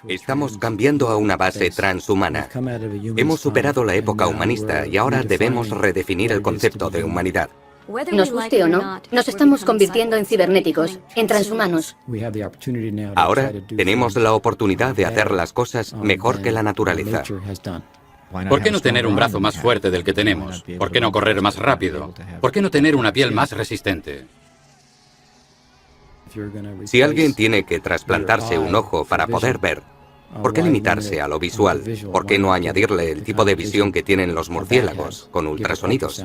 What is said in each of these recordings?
Estamos cambiando a una base transhumana. Hemos superado la época humanista y ahora debemos redefinir el concepto de humanidad. Nos guste o no, nos estamos convirtiendo en cibernéticos, en transhumanos. Ahora tenemos la oportunidad de hacer las cosas mejor que la naturaleza. ¿Por qué no tener un brazo más fuerte del que tenemos? ¿Por qué no correr más rápido? ¿Por qué no tener una piel más resistente? Si alguien tiene que trasplantarse un ojo para poder ver, ¿por qué limitarse a lo visual? ¿Por qué no añadirle el tipo de visión que tienen los murciélagos, con ultrasonidos?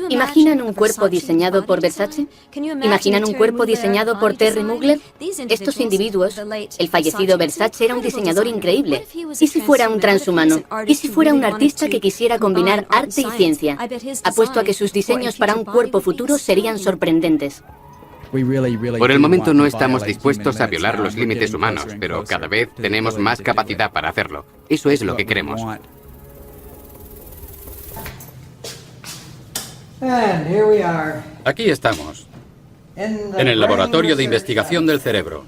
¿Imaginan un cuerpo diseñado por Versace? ¿Imaginan un cuerpo diseñado por Terry Mugler? Estos individuos, el fallecido Versace era un diseñador increíble. ¿Y si fuera un transhumano? ¿Y si fuera un artista que quisiera combinar arte y ciencia? Apuesto a que sus diseños para un cuerpo futuro serían sorprendentes. Por el momento no estamos dispuestos a violar los límites humanos, pero cada vez tenemos más capacidad para hacerlo. Eso es lo que queremos. Aquí estamos, en el laboratorio de investigación del cerebro.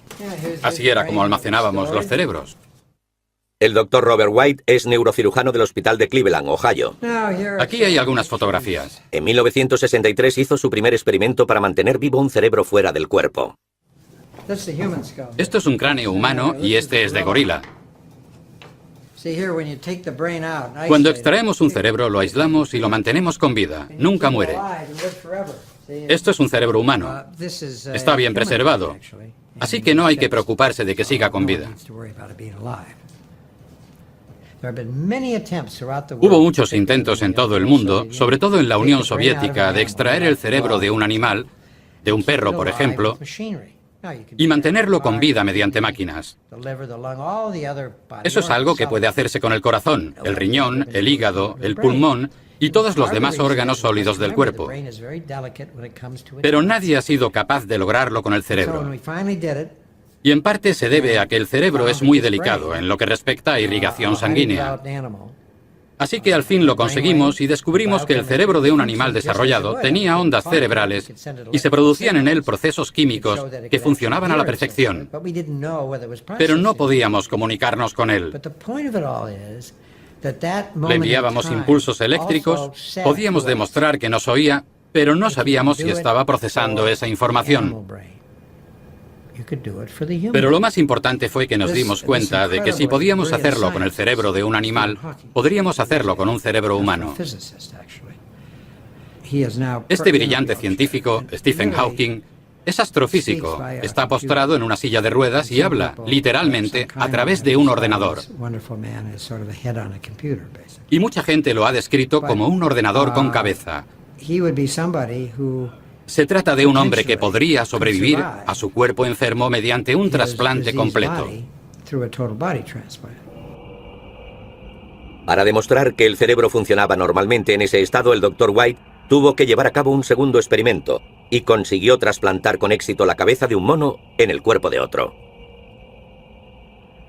Así era como almacenábamos los cerebros. El Dr. Robert White es neurocirujano del Hospital de Cleveland, Ohio. Aquí hay algunas fotografías. En 1963 hizo su primer experimento para mantener vivo un cerebro fuera del cuerpo. Esto es un cráneo humano y este es de gorila. Cuando extraemos un cerebro, lo aislamos y lo mantenemos con vida. Nunca muere. Esto es un cerebro humano. Está bien preservado. Así que no hay que preocuparse de que siga con vida. Hubo muchos intentos en todo el mundo, sobre todo en la Unión Soviética, de extraer el cerebro de un animal, de un perro, por ejemplo, y mantenerlo con vida mediante máquinas. Eso es algo que puede hacerse con el corazón, el riñón, el hígado, el pulmón y todos los demás órganos sólidos del cuerpo. Pero nadie ha sido capaz de lograrlo con el cerebro. Y en parte se debe a que el cerebro es muy delicado en lo que respecta a irrigación sanguínea. Así que al fin lo conseguimos y descubrimos que el cerebro de un animal desarrollado tenía ondas cerebrales y se producían en él procesos químicos que funcionaban a la perfección. Pero no podíamos comunicarnos con él. Le enviábamos impulsos eléctricos, podíamos demostrar que nos oía, pero no sabíamos si estaba procesando esa información. Pero lo más importante fue que nos dimos cuenta de que si podíamos hacerlo con el cerebro de un animal, podríamos hacerlo con un cerebro humano. Este brillante científico, Stephen Hawking, es astrofísico, está postrado en una silla de ruedas y habla, literalmente, a través de un ordenador. Y mucha gente lo ha descrito como un ordenador con cabeza. Se trata de un hombre que podría sobrevivir a su cuerpo enfermo mediante un trasplante completo. Para demostrar que el cerebro funcionaba normalmente en ese estado, el Dr. White tuvo que llevar a cabo un segundo experimento y consiguió trasplantar con éxito la cabeza de un mono en el cuerpo de otro.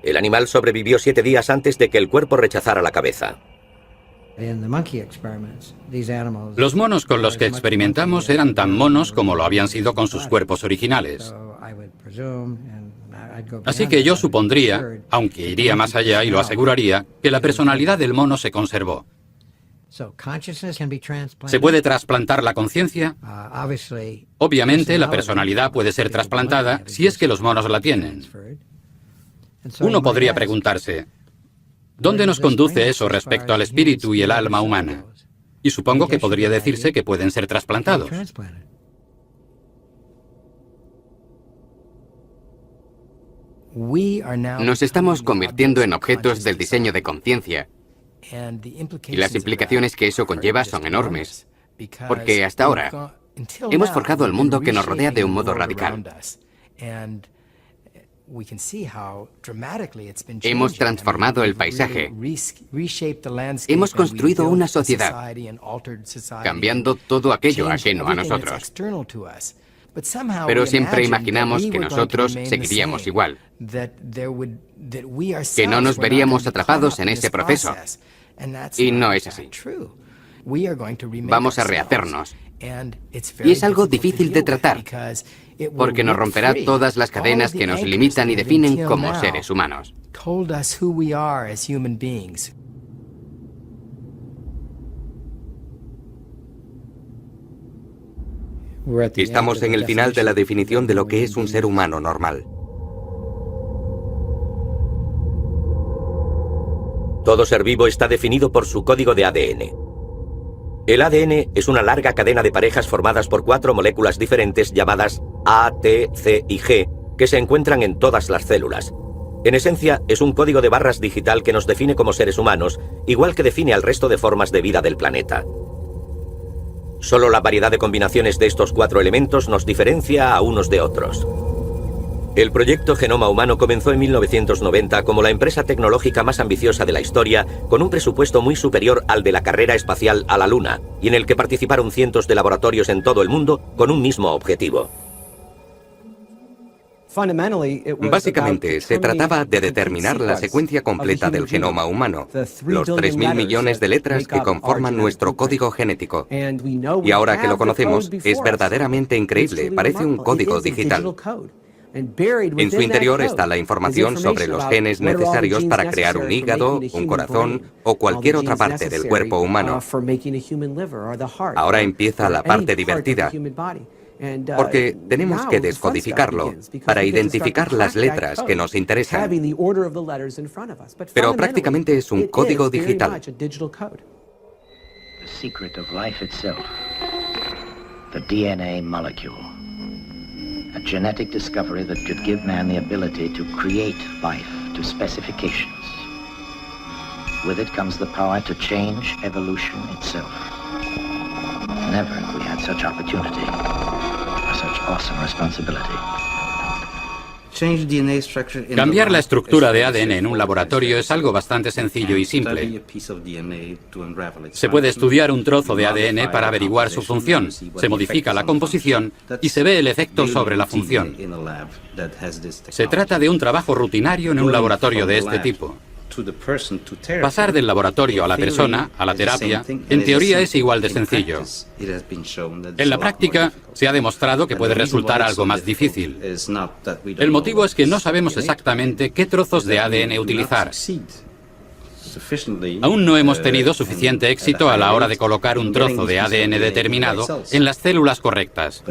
El animal sobrevivió 7 días antes de que el cuerpo rechazara la cabeza. Los monos con los que experimentamos eran tan monos como lo habían sido con sus cuerpos originales. Así que yo supondría, aunque iría más allá y lo aseguraría, que la personalidad del mono se conservó. ¿Se puede trasplantar la conciencia? Obviamente la personalidad puede ser trasplantada si es que los monos la tienen. Uno podría preguntarse, ¿dónde nos conduce eso respecto al espíritu y el alma humana? Y supongo que podría decirse que pueden ser trasplantados. Nos estamos convirtiendo en objetos del diseño de conciencia, y las implicaciones que eso conlleva son enormes, porque hasta ahora hemos forjado el mundo que nos rodea de un modo radical. Hemos transformado el paisaje. Hemos construido una sociedad, cambiando todo aquello ajeno a nosotros. Pero siempre imaginamos que nosotros seguiríamos igual, que no nos veríamos atrapados en ese proceso. Y no es así. Vamos a rehacernos. Y es algo difícil de tratar, porque nos romperá todas las cadenas que nos limitan y definen como seres humanos. told us who we are as human beings. Estamos en el final de la definición de lo que es un ser humano normal. Todo ser vivo está definido por su código de ADN. El ADN es una larga cadena de parejas formadas por 4 moléculas diferentes llamadas A, T, C y G, que se encuentran en todas las células. En esencia, es un código de barras digital que nos define como seres humanos, igual que define al resto de formas de vida del planeta. Solo la variedad de combinaciones de estos 4 elementos nos diferencia a unos de otros. El proyecto Genoma Humano comenzó en 1990 como la empresa tecnológica más ambiciosa de la historia, con un presupuesto muy superior al de la carrera espacial a la Luna, y en el que participaron cientos de laboratorios en todo el mundo con un mismo objetivo. Básicamente, se trataba de determinar la secuencia completa del genoma humano, los 3.000 millones de letras que conforman nuestro código genético. Y ahora que lo conocemos, es verdaderamente increíble, parece un código digital. En su interior está la información sobre los genes necesarios para crear un hígado, un corazón o cualquier otra parte del cuerpo humano. Ahora empieza la parte divertida, porque tenemos que descodificarlo para identificar las letras que nos interesan. Pero prácticamente es un código digital. The secret of life itself, the DNA molecule. A genetic discovery that could give man the ability to create life to specifications. With it comes the power to change evolution itself. Never have we had such opportunity, or such awesome responsibility. Cambiar la estructura de ADN en un laboratorio es algo bastante sencillo y simple. Se puede estudiar un trozo de ADN para averiguar su función, se modifica la composición y se ve el efecto sobre la función. Se trata de un trabajo rutinario en un laboratorio de este tipo. Pasar del laboratorio a la persona, a la terapia, en teoría es igual de sencillo. En la práctica, se ha demostrado que puede resultar algo más difícil. El motivo es que no sabemos exactamente qué trozos de ADN utilizar. Aún no hemos tenido suficiente éxito a la hora de colocar un trozo de ADN determinado en las células correctas.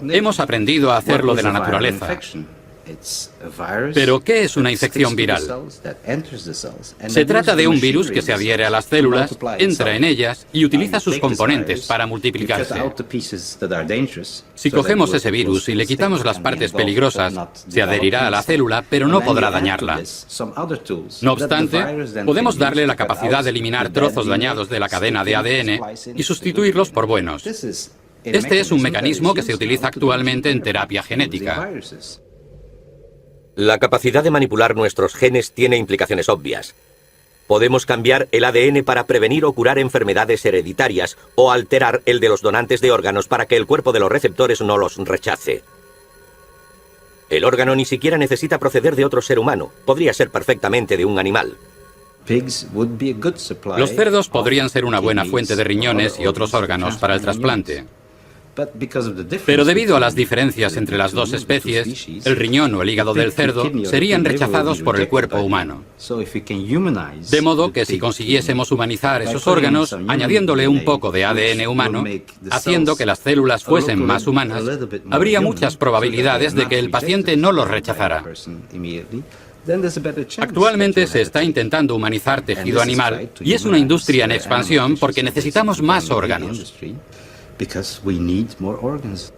Hemos aprendido a hacerlo de la naturaleza. ¿Pero qué es una infección viral? Se trata de un virus que se adhiere a las células, entra en ellas y utiliza sus componentes para multiplicarse. Si cogemos ese virus y le quitamos las partes peligrosas, se adherirá a la célula, pero no podrá dañarla. No obstante, podemos darle la capacidad de eliminar trozos dañados de la cadena de ADN y sustituirlos por buenos. Este es un mecanismo que se utiliza actualmente en terapia genética. La capacidad de manipular nuestros genes tiene implicaciones obvias. Podemos cambiar el ADN para prevenir o curar enfermedades hereditarias o alterar el de los donantes de órganos para que el cuerpo de los receptores no los rechace. El órgano ni siquiera necesita proceder de otro ser humano, podría ser perfectamente de un animal. Los cerdos podrían ser una buena fuente de riñones y otros órganos para el trasplante. Pero debido a las diferencias entre las dos especies, el riñón o el hígado del cerdo serían rechazados por el cuerpo humano. De modo que si consiguiésemos humanizar esos órganos, añadiéndole un poco de ADN humano, haciendo que las células fuesen más humanas, habría muchas probabilidades de que el paciente no los rechazara. Actualmente se está intentando humanizar tejido animal y es una industria en expansión porque necesitamos más órganos. Because we need more organs.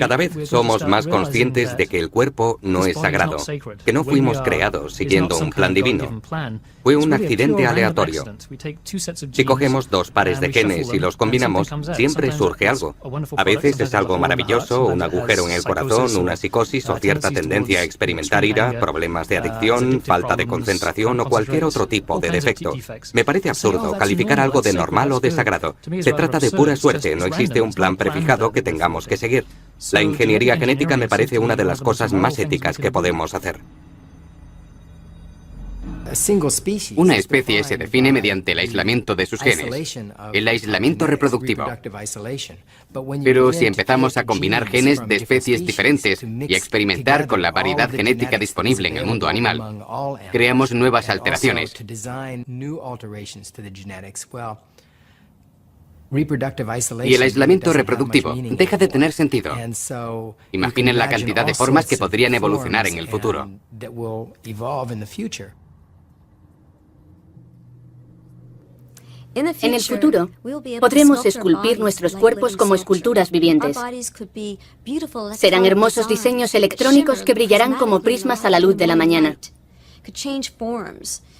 Cada vez somos más conscientes de que el cuerpo no es sagrado, que no fuimos creados siguiendo un plan divino. Fue un accidente aleatorio. Si cogemos dos pares de genes y los combinamos, siempre surge algo. A veces es algo maravilloso, un agujero en el corazón, una psicosis o cierta tendencia a experimentar ira, problemas de adicción, falta de concentración o cualquier otro tipo de defecto. Me parece absurdo calificar algo de normal o de sagrado. Se trata de pura suerte, no existe un plan prefijado que tengamos que seguir. La ingeniería genética me parece una de las cosas más éticas que podemos hacer. Una especie se define mediante el aislamiento de sus genes, el aislamiento reproductivo. Pero si empezamos a combinar genes de especies diferentes y a experimentar con la variedad genética disponible en el mundo animal, creamos nuevas alteraciones. Y el aislamiento reproductivo deja de tener sentido. Imaginen la cantidad de formas que podrían evolucionar en el futuro. En el futuro, podremos esculpir nuestros cuerpos como esculturas vivientes. Serán hermosos diseños electrónicos que brillarán como prismas a la luz de la mañana.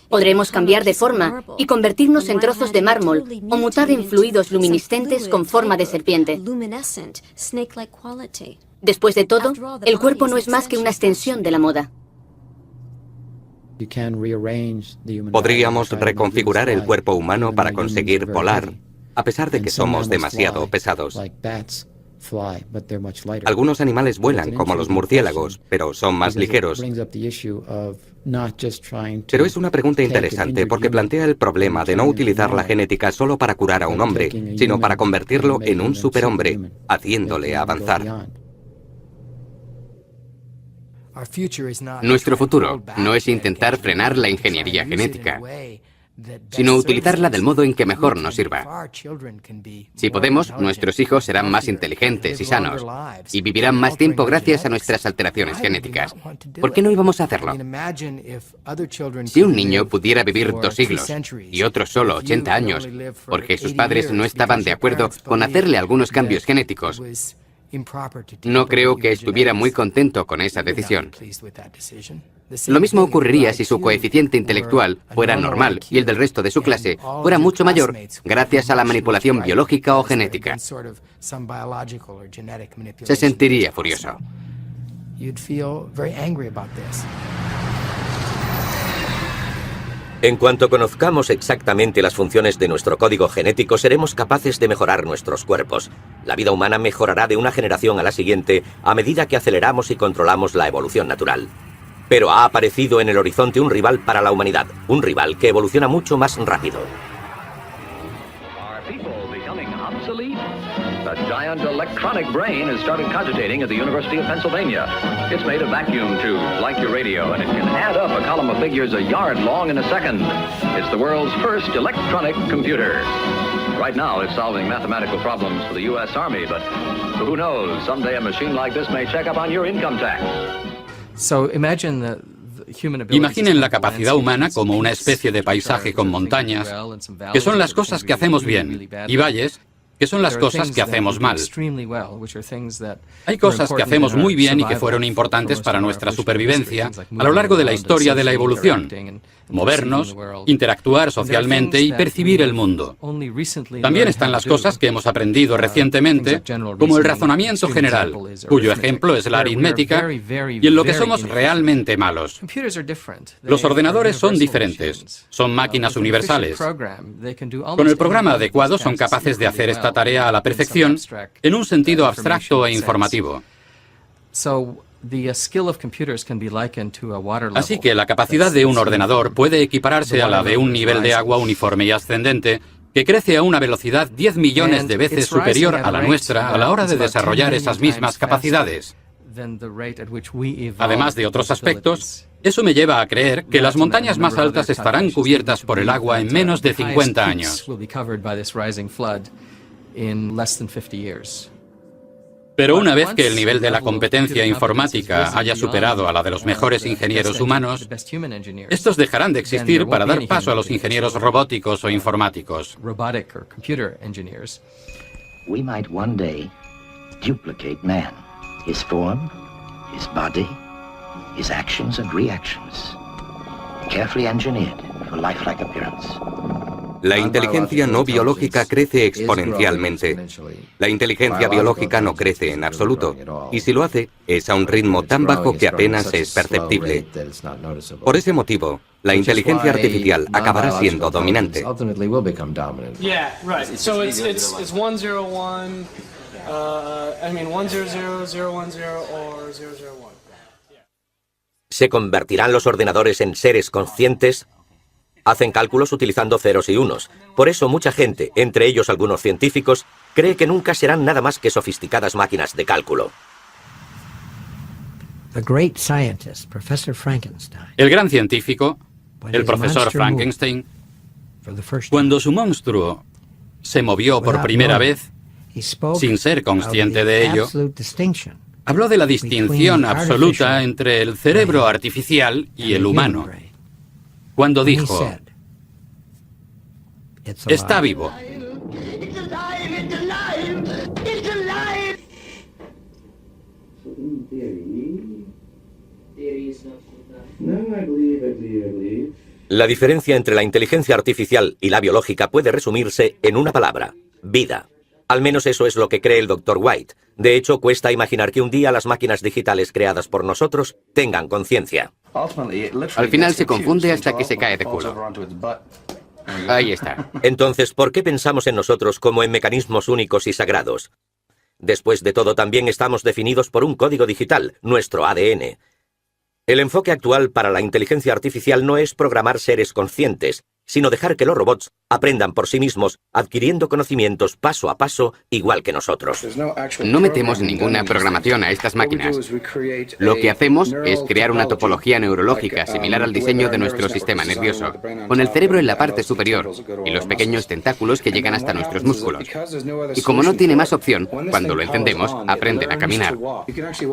Podremos cambiar de forma y convertirnos en trozos de mármol o mutar en fluidos luminiscentes con forma de serpiente. Después de todo, el cuerpo no es más que una extensión de la moda. Podríamos reconfigurar el cuerpo humano para conseguir volar, a pesar de que somos demasiado pesados. Algunos animales vuelan, como los murciélagos, pero son más ligeros. Pero es una pregunta interesante porque plantea el problema de no utilizar la genética solo para curar a un hombre, sino para convertirlo en un superhombre, haciéndole avanzar. Nuestro futuro no es intentar frenar la ingeniería genética, sino utilizarla del modo en que mejor nos sirva. Si podemos, nuestros hijos serán más inteligentes y sanos, y vivirán más tiempo gracias a nuestras alteraciones genéticas. ¿Por qué no íbamos a hacerlo? Si un niño pudiera vivir 2 siglos y otro solo 80 años, porque sus padres no estaban de acuerdo con hacerle algunos cambios genéticos, no creo que estuviera muy contento con esa decisión. Lo mismo ocurriría si su coeficiente intelectual fuera normal y el del resto de su clase fuera mucho mayor gracias a la manipulación biológica o genética. Se sentiría furioso. En cuanto conozcamos exactamente las funciones de nuestro código genético, seremos capaces de mejorar nuestros cuerpos. La vida humana mejorará de una generación a la siguiente a medida que aceleramos y controlamos la evolución natural. Pero ha aparecido en el horizonte un rival para la humanidad, un rival que evoluciona mucho más rápido. A giant electronic brain has started cogitating at the University of Pennsylvania. It's made of vacuum tubes, like your radio, and it can add up a column of figures a yard long in a second. It's the world's first electronic computer. Right now, it's solving mathematical problems for the U.S. Army, but who knows, someday a machine like this may check up on your income tax. Imaginen la capacidad humana como una especie de paisaje con montañas, que son las cosas que hacemos bien, y valles, que son las cosas que hacemos mal. Hay cosas que hacemos muy bien y que fueron importantes para nuestra supervivencia a lo largo de la historia de la evolución. Movernos, interactuar socialmente y percibir el mundo. También están las cosas que hemos aprendido recientemente, como el razonamiento general, cuyo ejemplo es la aritmética, y en lo que somos realmente malos. Los ordenadores son diferentes, son máquinas universales. Con el programa adecuado son capaces de hacer esta tarea a la perfección en un sentido abstracto e informativo. Así que la capacidad de un ordenador puede equipararse a la de un nivel de agua uniforme y ascendente que crece a una velocidad 10 millones de veces superior a la nuestra a la hora de desarrollar esas mismas capacidades. Además de otros aspectos, eso me lleva a creer que las montañas más altas estarán cubiertas por el agua en menos de 50 años. Pero una vez que el nivel de la competencia informática haya superado a la de los mejores ingenieros humanos, estos dejarán de existir para dar paso a los ingenieros robóticos o informáticos. We might one day duplicate man, his form, his body, his actions and reactions, carefully engineered for lifelike appearance. La inteligencia no biológica crece exponencialmente. La inteligencia biológica no crece en absoluto, y si lo hace, es a un ritmo tan bajo que apenas es perceptible. Por ese motivo, la inteligencia artificial acabará siendo dominante. ¿Se convertirán los ordenadores en seres conscientes? Hacen cálculos utilizando ceros y unos. Por eso mucha gente, entre ellos algunos científicos, cree que nunca serán nada más que sofisticadas máquinas de cálculo. El gran científico, el profesor Frankenstein, cuando su monstruo se movió por primera vez, sin ser consciente de ello, habló de la distinción absoluta entre el cerebro artificial y el humano, cuando dijo: está vivo. La diferencia entre la inteligencia artificial y la biológica puede resumirse en una palabra: vida. Al menos eso es lo que cree el Dr. White. De hecho, cuesta imaginar que un día las máquinas digitales creadas por nosotros tengan conciencia. Al final se confunde hasta que se cae de culo. Ahí está. Entonces, ¿por qué pensamos en nosotros como en mecanismos únicos y sagrados? Después de todo, también estamos definidos por un código digital, nuestro ADN. El enfoque actual para la inteligencia artificial no es programar seres conscientes, sino dejar que los robots aprendan por sí mismos, adquiriendo conocimientos paso a paso, igual que nosotros. No metemos ninguna programación a estas máquinas. Lo que hacemos es crear una topología neurológica similar al diseño de nuestro sistema nervioso, con el cerebro en la parte superior y los pequeños tentáculos que llegan hasta nuestros músculos. Y como no tiene más opción, cuando lo encendemos, aprenden a caminar.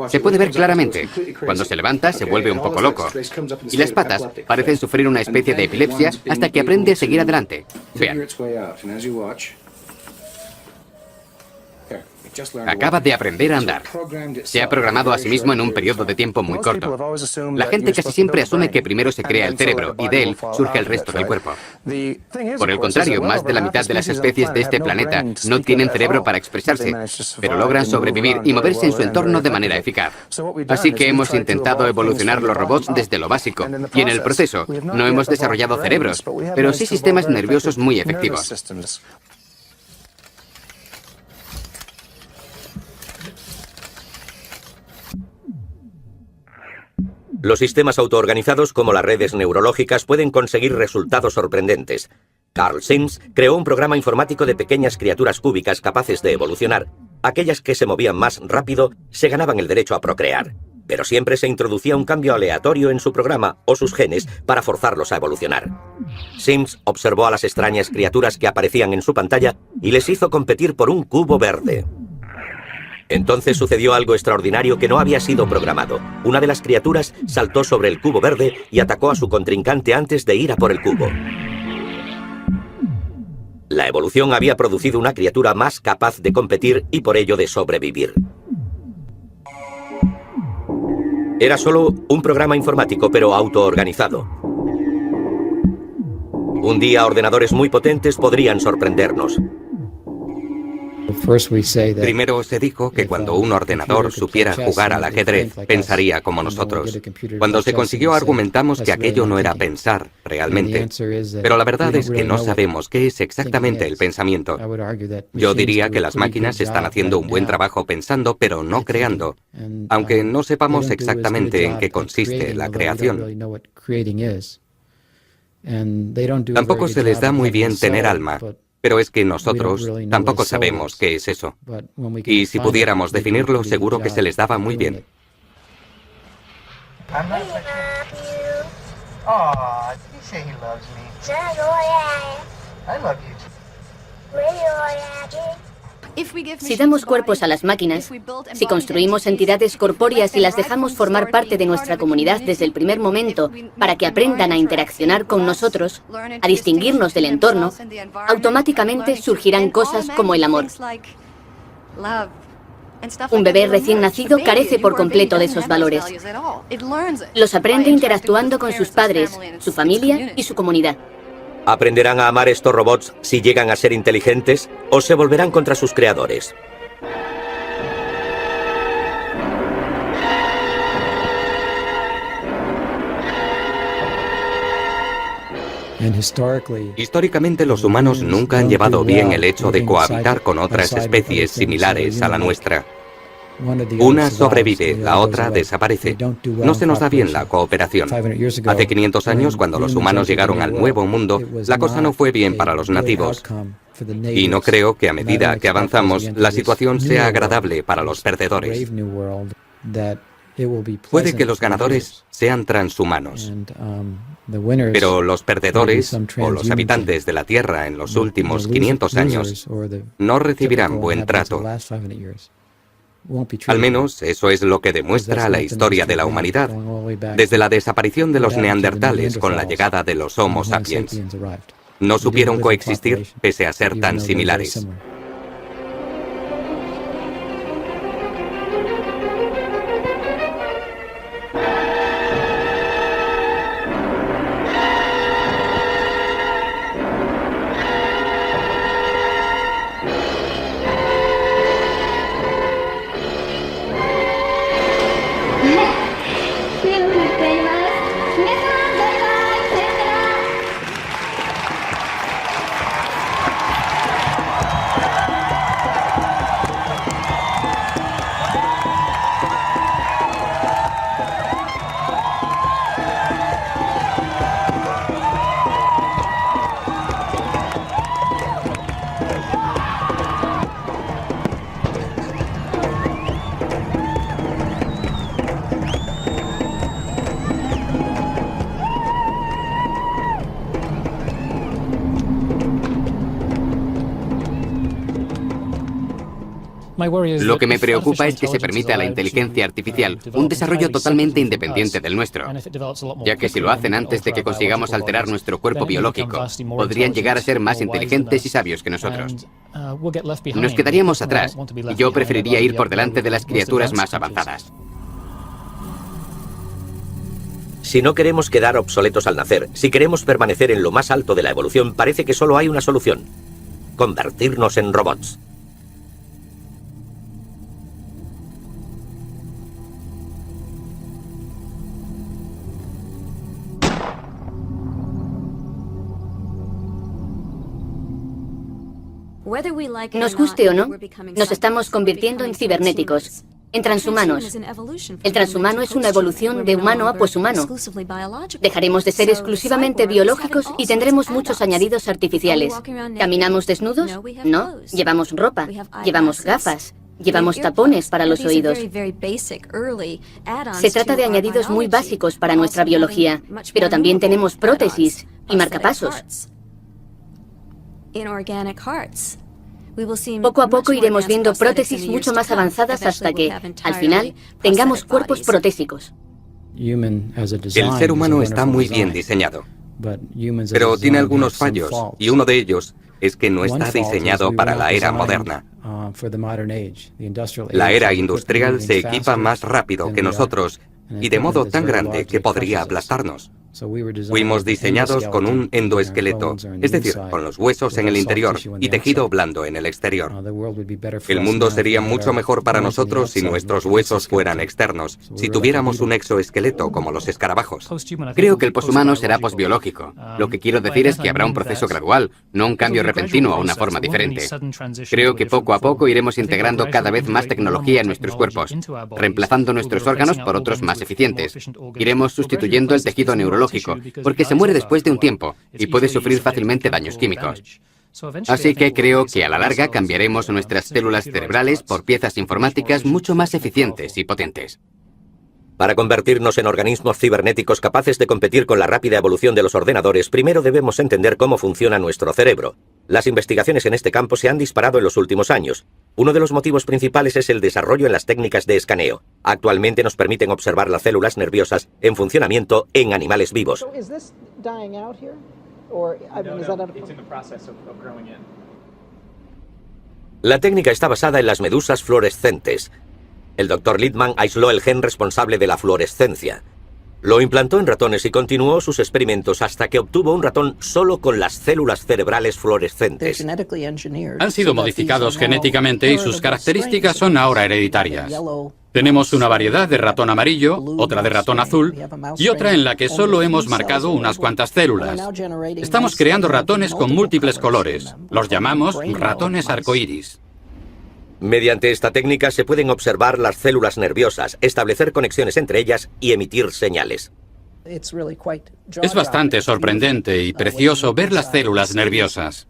Se puede ver claramente. Cuando se levanta, se vuelve un poco loco. Y las patas parecen sufrir una especie de epilepsia hasta que aprende a seguir adelante. Vean. Acaba de aprender a andar. Se ha programado a sí mismo en un periodo de tiempo muy corto. La gente casi siempre asume que primero se crea el cerebro y de él surge el resto del cuerpo. Por el contrario, más de la mitad de las especies de este planeta no tienen cerebro para expresarse, pero logran sobrevivir y moverse en su entorno de manera eficaz. Así que hemos intentado evolucionar los robots desde lo básico, y en el proceso no hemos desarrollado cerebros, pero sí sistemas nerviosos muy efectivos. Los sistemas autoorganizados como las redes neurológicas pueden conseguir resultados sorprendentes. Carl Sims creó un programa informático de pequeñas criaturas cúbicas capaces de evolucionar. Aquellas que se movían más rápido se ganaban el derecho a procrear, pero siempre se introducía un cambio aleatorio en su programa o sus genes para forzarlos a evolucionar. Sims observó a las extrañas criaturas que aparecían en su pantalla y les hizo competir por un cubo verde. Entonces sucedió algo extraordinario que no había sido programado. Una de las criaturas saltó sobre el cubo verde y atacó a su contrincante antes de ir a por el cubo. La evolución había producido una criatura más capaz de competir y por ello de sobrevivir. Era solo un programa informático, pero autoorganizado. Un día ordenadores muy potentes podrían sorprendernos. Primero se dijo que cuando un ordenador supiera jugar al ajedrez, pensaría como nosotros. Cuando se consiguió, argumentamos que aquello no era pensar, realmente. Pero la verdad es que no sabemos qué es exactamente el pensamiento. Yo diría que las máquinas están haciendo un buen trabajo pensando, pero no creando, aunque no sepamos exactamente en qué consiste la creación. Tampoco se les da muy bien tener alma. Pero es que nosotros tampoco sabemos qué es eso. Y si pudiéramos definirlo, seguro que se les daba muy bien. Si damos cuerpos a las máquinas, si construimos entidades corpóreas y las dejamos formar parte de nuestra comunidad desde el primer momento para que aprendan a interaccionar con nosotros, a distinguirnos del entorno, automáticamente surgirán cosas como el amor. Un bebé recién nacido carece por completo de esos valores. Los aprende interactuando con sus padres, su familia y su comunidad. ¿Aprenderán a amar estos robots si llegan a ser inteligentes o se volverán contra sus creadores? Históricamente los humanos nunca han llevado bien el hecho de cohabitar con otras especies similares a la nuestra. Una sobrevive, la otra desaparece. No se nos da bien la cooperación. Hace 500 años, cuando los humanos llegaron al Nuevo Mundo, la cosa no fue bien para los nativos. Y no creo que a medida que avanzamos, la situación sea agradable para los perdedores. Puede que los ganadores sean transhumanos, pero los perdedores, o los habitantes de la Tierra en los últimos 500 años, no recibirán buen trato. Al menos eso es lo que demuestra la historia de la humanidad, desde la desaparición de los neandertales con la llegada de los Homo sapiens. No supieron coexistir pese a ser tan similares. Lo que me preocupa es que se permita a la inteligencia artificial un desarrollo totalmente independiente del nuestro, ya que si lo hacen antes de que consigamos alterar nuestro cuerpo biológico, podrían llegar a ser más inteligentes y sabios que nosotros. Nos quedaríamos atrás, y yo preferiría ir por delante de las criaturas más avanzadas. Si no queremos quedar obsoletos al nacer, si queremos permanecer en lo más alto de la evolución, parece que solo hay una solución: convertirnos en robots. Nos guste o no, nos estamos convirtiendo en cibernéticos, en transhumanos. El transhumano es una evolución de humano a poshumano. Dejaremos de ser exclusivamente biológicos y tendremos muchos añadidos artificiales. ¿Caminamos desnudos? No. Llevamos ropa, llevamos gafas, llevamos tapones para los oídos. Se trata de añadidos muy básicos para nuestra biología, pero también tenemos prótesis y marcapasos. Poco a poco iremos viendo prótesis mucho más avanzadas hasta que, al final, tengamos cuerpos protésicos. El ser humano está muy bien diseñado, pero tiene algunos fallos, y uno de ellos es que no está diseñado para la era moderna. La era industrial se equipa más rápido que nosotros y de modo tan grande que podría aplastarnos. Fuimos diseñados con un endoesqueleto, es decir, con los huesos en el interior y tejido blando en el exterior. El mundo sería mucho mejor para nosotros si nuestros huesos fueran externos, si tuviéramos un exoesqueleto como los escarabajos. Creo que el poshumano será posbiológico. Lo que quiero decir es que habrá un proceso gradual, no un cambio repentino a una forma diferente. Creo que poco a poco iremos integrando cada vez más tecnología en nuestros cuerpos, reemplazando nuestros órganos por otros más eficientes. Iremos sustituyendo el tejido neurológico, porque se muere después de un tiempo y puede sufrir fácilmente daños químicos. Así que creo que a la larga cambiaremos nuestras células cerebrales por piezas informáticas mucho más eficientes y potentes. Para convertirnos en organismos cibernéticos capaces de competir con la rápida evolución de los ordenadores, primero debemos entender cómo funciona nuestro cerebro. Las investigaciones en este campo se han disparado en los últimos años. Uno de los motivos principales es el desarrollo en las técnicas de escaneo. Actualmente nos permiten observar las células nerviosas en funcionamiento en animales vivos. La técnica está basada en las medusas fluorescentes. El Dr. Littman aisló el gen responsable de la fluorescencia. Lo implantó en ratones y continuó sus experimentos hasta que obtuvo un ratón solo con las células cerebrales fluorescentes. Han sido modificados genéticamente y sus características son ahora hereditarias. Tenemos una variedad de ratón amarillo, otra de ratón azul y otra en la que solo hemos marcado unas cuantas células. Estamos creando ratones con múltiples colores. Los llamamos ratones arcoíris. Mediante esta técnica se pueden observar las células nerviosas, establecer conexiones entre ellas y emitir señales. Es bastante sorprendente y precioso ver las células nerviosas.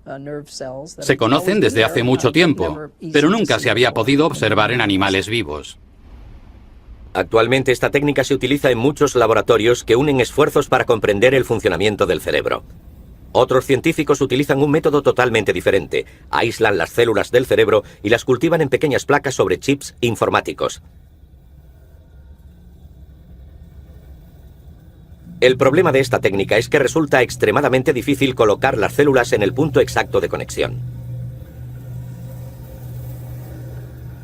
Se conocen desde hace mucho tiempo, pero nunca se había podido observar en animales vivos. Actualmente esta técnica se utiliza en muchos laboratorios que unen esfuerzos para comprender el funcionamiento del cerebro. Otros científicos utilizan un método totalmente diferente. Aíslan las células del cerebro y las cultivan en pequeñas placas sobre chips informáticos. El problema de esta técnica es que resulta extremadamente difícil colocar las células en el punto exacto de conexión.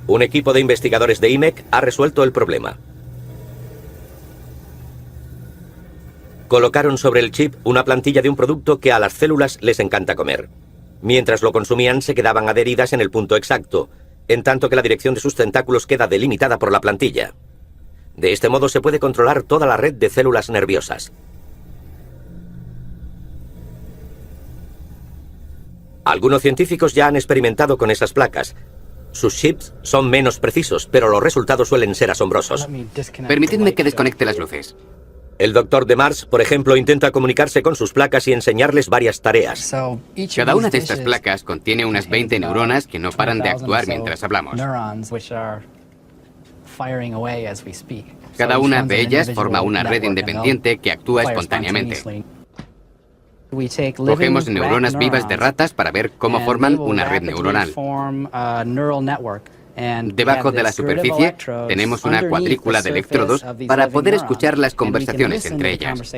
Un equipo de investigadores de IMEC ha resuelto el problema. Colocaron sobre el chip una plantilla de un producto que a las células les encanta comer. Mientras lo consumían se quedaban adheridas en el punto exacto, en tanto que la dirección de sus tentáculos queda delimitada por la plantilla. De este modo se puede controlar toda la red de células nerviosas. Algunos científicos ya han experimentado con esas placas. Sus chips son menos precisos, pero los resultados suelen ser asombrosos. Permitidme que desconecte las luces. El doctor de Mars, por ejemplo, intenta comunicarse con sus placas y enseñarles varias tareas. Cada una de estas placas contiene unas 20 neuronas que no paran de actuar mientras hablamos. Cada una de ellas forma una red independiente que actúa espontáneamente. Cogemos neuronas vivas de ratas para ver cómo forman una red neuronal. Debajo de la superficie tenemos una cuadrícula de electrodos para poder escuchar las conversaciones entre ellas.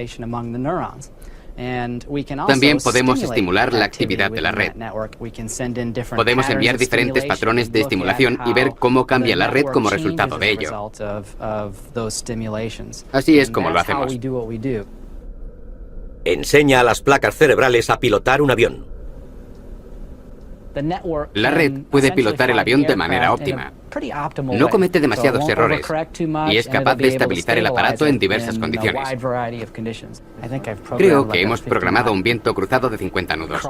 También podemos estimular la actividad de la red. Podemos enviar diferentes patrones de estimulación y ver cómo cambia la red como resultado de ello. Así es como lo hacemos. Enseña a las placas cerebrales a pilotar un avión. La red puede pilotar el avión de manera óptima. No comete demasiados errores y es capaz de estabilizar el aparato en diversas condiciones. Creo que hemos programado un viento cruzado de 50 nudos.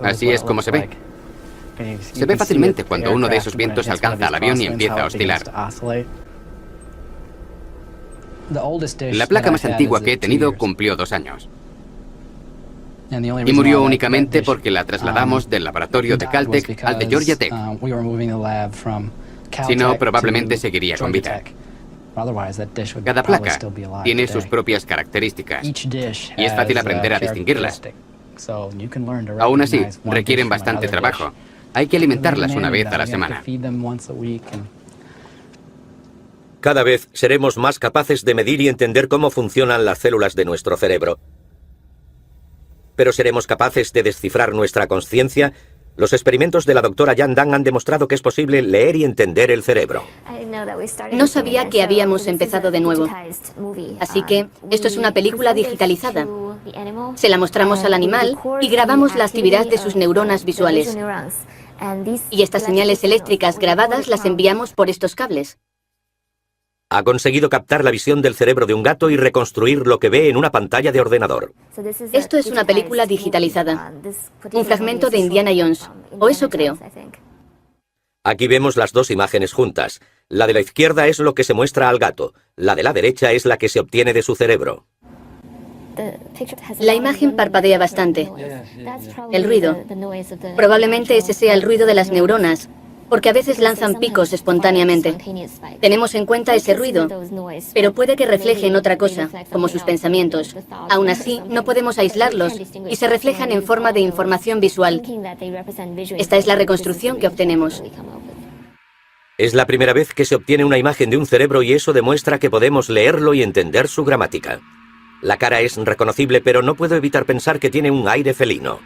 Así es como se ve. Se ve fácilmente cuando uno de esos vientos alcanza al avión y empieza a oscilar. La placa más antigua que he tenido cumplió 2 años. Y murió únicamente porque la trasladamos del laboratorio de Caltech al de Georgia Tech. Si no, probablemente seguiría con vida. Cada placa tiene sus propias características y es fácil aprender a distinguirlas. Aún así, requieren bastante trabajo. Hay que alimentarlas una vez a la semana. Cada vez seremos más capaces de medir y entender cómo funcionan las células de nuestro cerebro. ¿Pero seremos capaces de descifrar nuestra conciencia? Los experimentos de la doctora Yan Dan han demostrado que es posible leer y entender el cerebro. No sabía que habíamos empezado de nuevo. Así que esto es una película digitalizada. Se la mostramos al animal y grabamos la actividad de sus neuronas visuales. Y estas señales eléctricas grabadas las enviamos por estos cables. Ha conseguido captar la visión del cerebro de un gato y reconstruir lo que ve en una pantalla de ordenador. Esto es una película digitalizada. Un fragmento de Indiana Jones. O eso creo. Aquí vemos las dos imágenes juntas. La de la izquierda es lo que se muestra al gato. La de la derecha es la que se obtiene de su cerebro. La imagen parpadea bastante. El ruido. Probablemente ese sea el ruido de las neuronas, porque a veces lanzan picos espontáneamente. Tenemos en cuenta ese ruido, pero puede que reflejen otra cosa, como sus pensamientos. Aún así, no podemos aislarlos y se reflejan en forma de información visual. Esta es la reconstrucción que obtenemos. Es la primera vez que se obtiene una imagen de un cerebro y eso demuestra que podemos leerlo y entender su gramática. La cara es reconocible, pero no puedo evitar pensar que tiene un aire felino.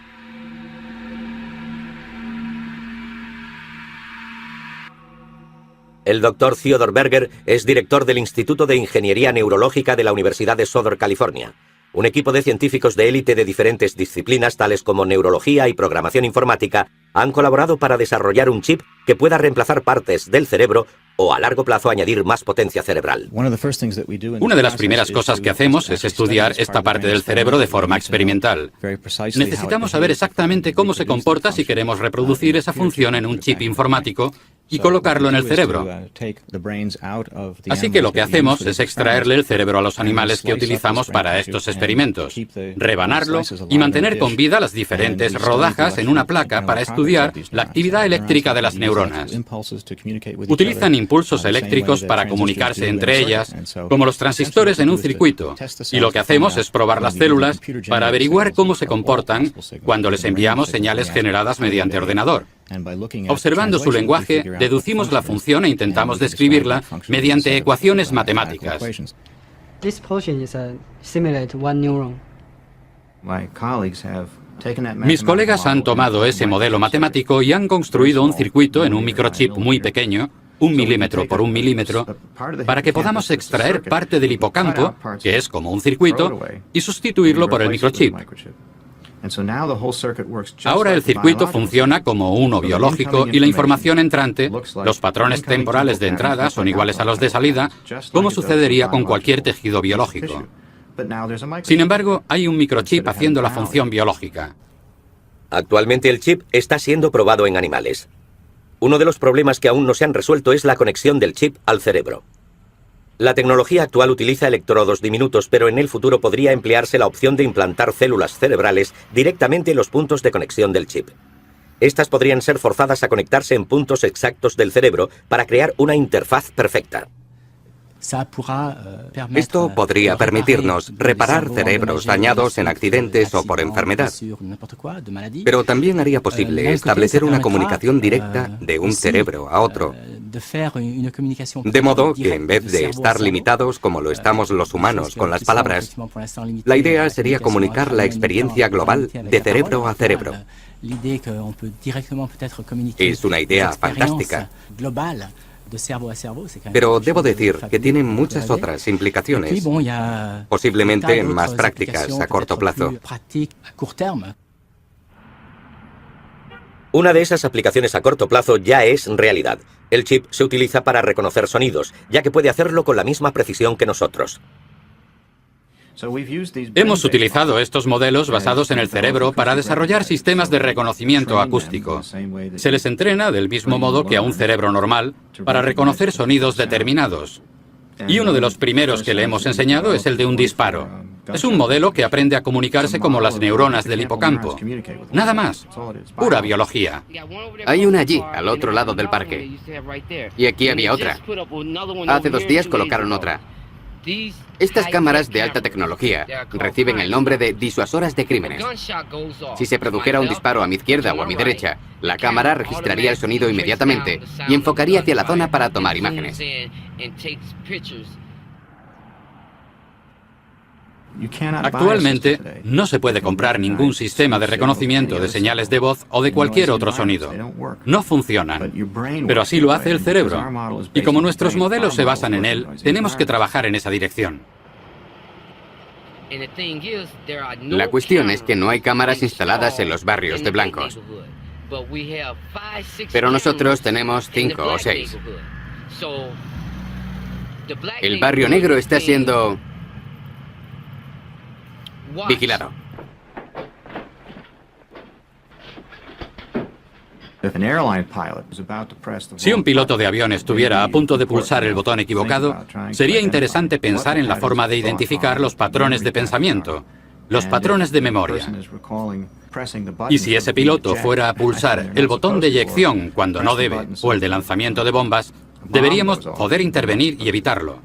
El doctor Theodore Berger es director del Instituto de Ingeniería Neurológica de la Universidad de Southern California. Un equipo de científicos de élite de diferentes disciplinas, tales como neurología y programación informática, han colaborado para desarrollar un chip que pueda reemplazar partes del cerebro o a largo plazo añadir más potencia cerebral. Una de las primeras cosas que hacemos es estudiar esta parte del cerebro de forma experimental. Necesitamos saber exactamente cómo se comporta si queremos reproducir esa función en un chip informático y colocarlo en el cerebro. Así que lo que hacemos es extraerle el cerebro a los animales que utilizamos para estos experimentos, rebanarlo y mantener con vida las diferentes rodajas en una placa para estudiar la actividad eléctrica de las neuronas. Utilizan impulsos eléctricos para comunicarse entre ellas, como los transistores en un circuito, y lo que hacemos es probar las células para averiguar cómo se comportan cuando les enviamos señales generadas mediante ordenador. Observando su lenguaje, deducimos la función e intentamos describirla mediante ecuaciones matemáticas. Mis colegas han tomado ese modelo matemático y han construido un circuito en un microchip muy pequeño, 1 milímetro por 1 milímetro, para que podamos extraer parte del hipocampo, que es como un circuito, y sustituirlo por el microchip. Ahora el circuito funciona como uno biológico y la información entrante, los patrones temporales de entrada son iguales a los de salida, como sucedería con cualquier tejido biológico. Sin embargo, hay un microchip haciendo la función biológica. Actualmente el chip está siendo probado en animales. Uno de los problemas que aún no se han resuelto es la conexión del chip al cerebro. La tecnología actual utiliza electrodos diminutos, pero en el futuro podría emplearse la opción de implantar células cerebrales directamente en los puntos de conexión del chip. Estas podrían ser forzadas a conectarse en puntos exactos del cerebro para crear una interfaz perfecta. Esto podría permitirnos reparar cerebros dañados en accidentes o por enfermedad, pero también haría posible establecer una comunicación directa de un cerebro a otro, de modo que en vez de estar limitados como lo estamos los humanos con las palabras, la idea sería comunicar la experiencia global de cerebro a cerebro. Es una idea fantástica. Pero debo decir que tiene muchas otras implicaciones, posiblemente más prácticas a corto plazo. Una de esas aplicaciones a corto plazo ya es realidad. El chip se utiliza para reconocer sonidos, ya que puede hacerlo con la misma precisión que nosotros. Hemos utilizado estos modelos basados en el cerebro para desarrollar sistemas de reconocimiento acústico. Se les entrena del mismo modo que a un cerebro normal para reconocer sonidos determinados. Y uno de los primeros que le hemos enseñado es el de un disparo. Es un modelo que aprende a comunicarse como las neuronas del hipocampo. Nada más. Pura biología. Hay una allí, al otro lado del parque. Y aquí había otra. Hace 2 días colocaron otra. Estas cámaras de alta tecnología reciben el nombre de disuasoras de crímenes. Si se produjera un disparo a mi izquierda o a mi derecha, la cámara registraría el sonido inmediatamente y enfocaría hacia la zona para tomar imágenes. Actualmente no se puede comprar ningún sistema de reconocimiento de señales de voz o de cualquier otro sonido. No funcionan, pero así lo hace el cerebro. Y como nuestros modelos se basan en él, tenemos que trabajar en esa dirección. La cuestión es que no hay cámaras instaladas en los barrios de blancos. Pero nosotros tenemos 5 o 6. El barrio negro está siendo vigilado. Si un piloto de avión estuviera a punto de pulsar el botón equivocado, sería interesante pensar en la forma de identificar los patrones de pensamiento, los patrones de memoria. Y si ese piloto fuera a pulsar el botón de eyección cuando no debe, o el de lanzamiento de bombas, deberíamos poder intervenir y evitarlo.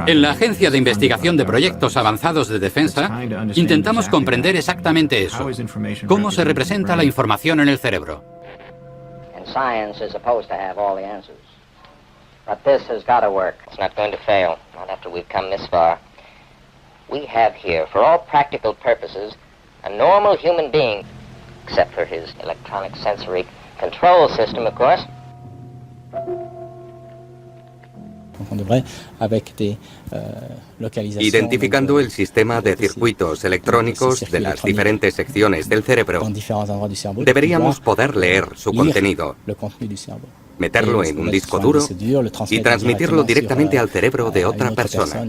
En la Agencia de Investigación de Proyectos Avanzados de Defensa, intentamos comprender exactamente eso. ¿Cómo se representa la información en el cerebro? We have here, for all practical purposes, a normal human being, except for his electronic sensory control system, of course. Identificando el sistema de circuitos electrónicos de las diferentes secciones del cerebro, deberíamos poder leer su contenido, meterlo en un disco duro y transmitirlo directamente al cerebro de otra persona.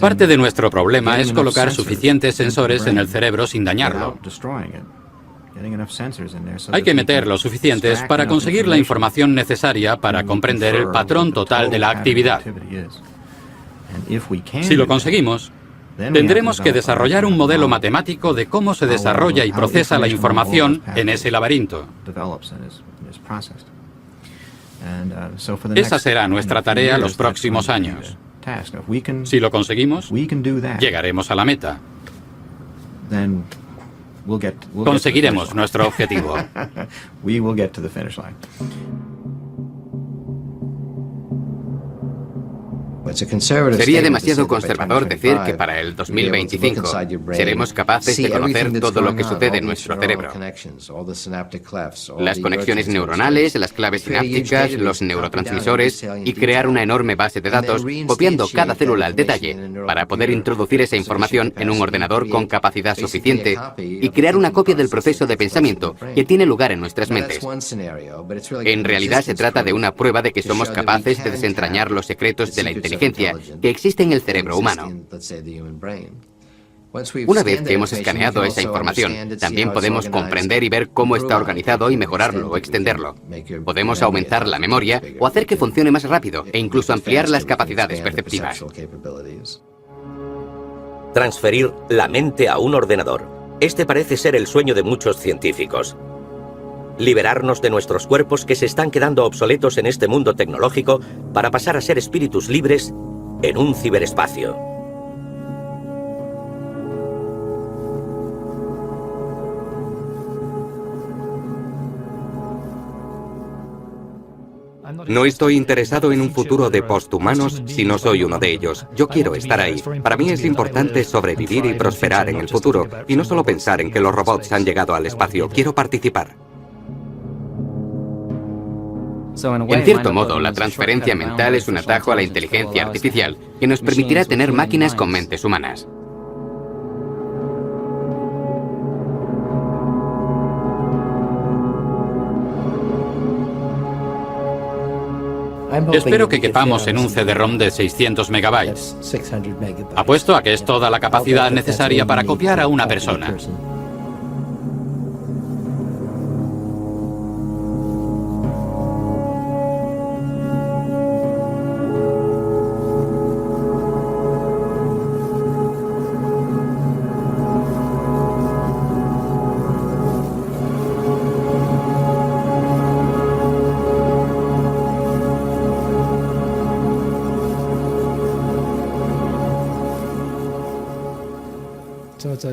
Parte de nuestro problema es colocar suficientes sensores en el cerebro sin dañarlo. Hay que meter los suficientes para conseguir la información necesaria para comprender el patrón total de la actividad. Si lo conseguimos, tendremos que desarrollar un modelo matemático de cómo se desarrolla y procesa la información en ese laberinto. Esa será nuestra tarea los próximos años. Si lo conseguimos, llegaremos a la meta. Conseguiremos nuestro objetivo. Sería demasiado conservador decir que para el 2025 seremos capaces de conocer todo lo que sucede en nuestro cerebro. Las conexiones neuronales, las claves sinápticas, los neurotransmisores y crear una enorme base de datos copiando cada célula al detalle para poder introducir esa información en un ordenador con capacidad suficiente y crear una copia del proceso de pensamiento que tiene lugar en nuestras mentes. En realidad se trata de una prueba de que somos capaces de desentrañar los secretos de la inteligencia que existe en el cerebro humano. Una vez que hemos escaneado esa información, también podemos comprender y ver cómo está organizado y mejorarlo o extenderlo. Podemos aumentar la memoria o hacer que funcione más rápido e incluso ampliar las capacidades perceptivas. Transferir la mente a un ordenador. Este parece ser el sueño de muchos científicos. Liberarnos de nuestros cuerpos que se están quedando obsoletos en este mundo tecnológico para pasar a ser espíritus libres en un ciberespacio. No estoy interesado en un futuro de posthumanos si no soy uno de ellos. Yo quiero estar ahí. Para mí es importante sobrevivir y prosperar en el futuro, y no solo pensar en que los robots han llegado al espacio. Quiero participar. En cierto modo, la transferencia mental es un atajo a la inteligencia artificial que nos permitirá tener máquinas con mentes humanas. Espero que quepamos en un CD-ROM de 600 megabytes. Apuesto a que es toda la capacidad necesaria para copiar a una persona.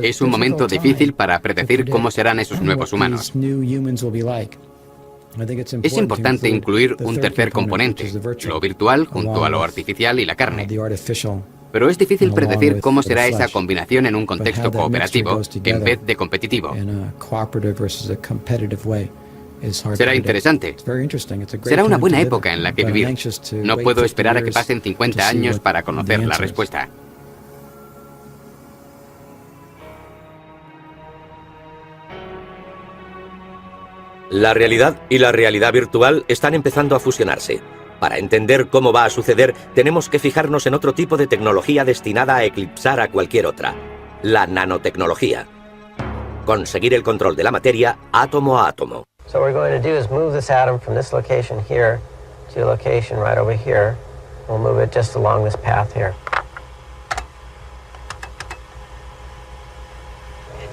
Es un momento difícil para predecir cómo serán esos nuevos humanos. Es importante incluir un tercer componente, lo virtual junto a lo artificial y la carne. Pero es difícil predecir cómo será esa combinación en un contexto cooperativo en vez de competitivo. Será interesante. Será una buena época en la que vivir. No puedo esperar a que pasen 50 años para conocer la respuesta. La realidad y la realidad virtual están empezando a fusionarse. Para entender cómo va a suceder, tenemos que fijarnos en otro tipo de tecnología destinada a eclipsar a cualquier otra: la nanotecnología. Conseguir el control de la materia átomo a átomo. So what we're going to do is move this atom from this location here to a location right over here. We'll move it just along this path here.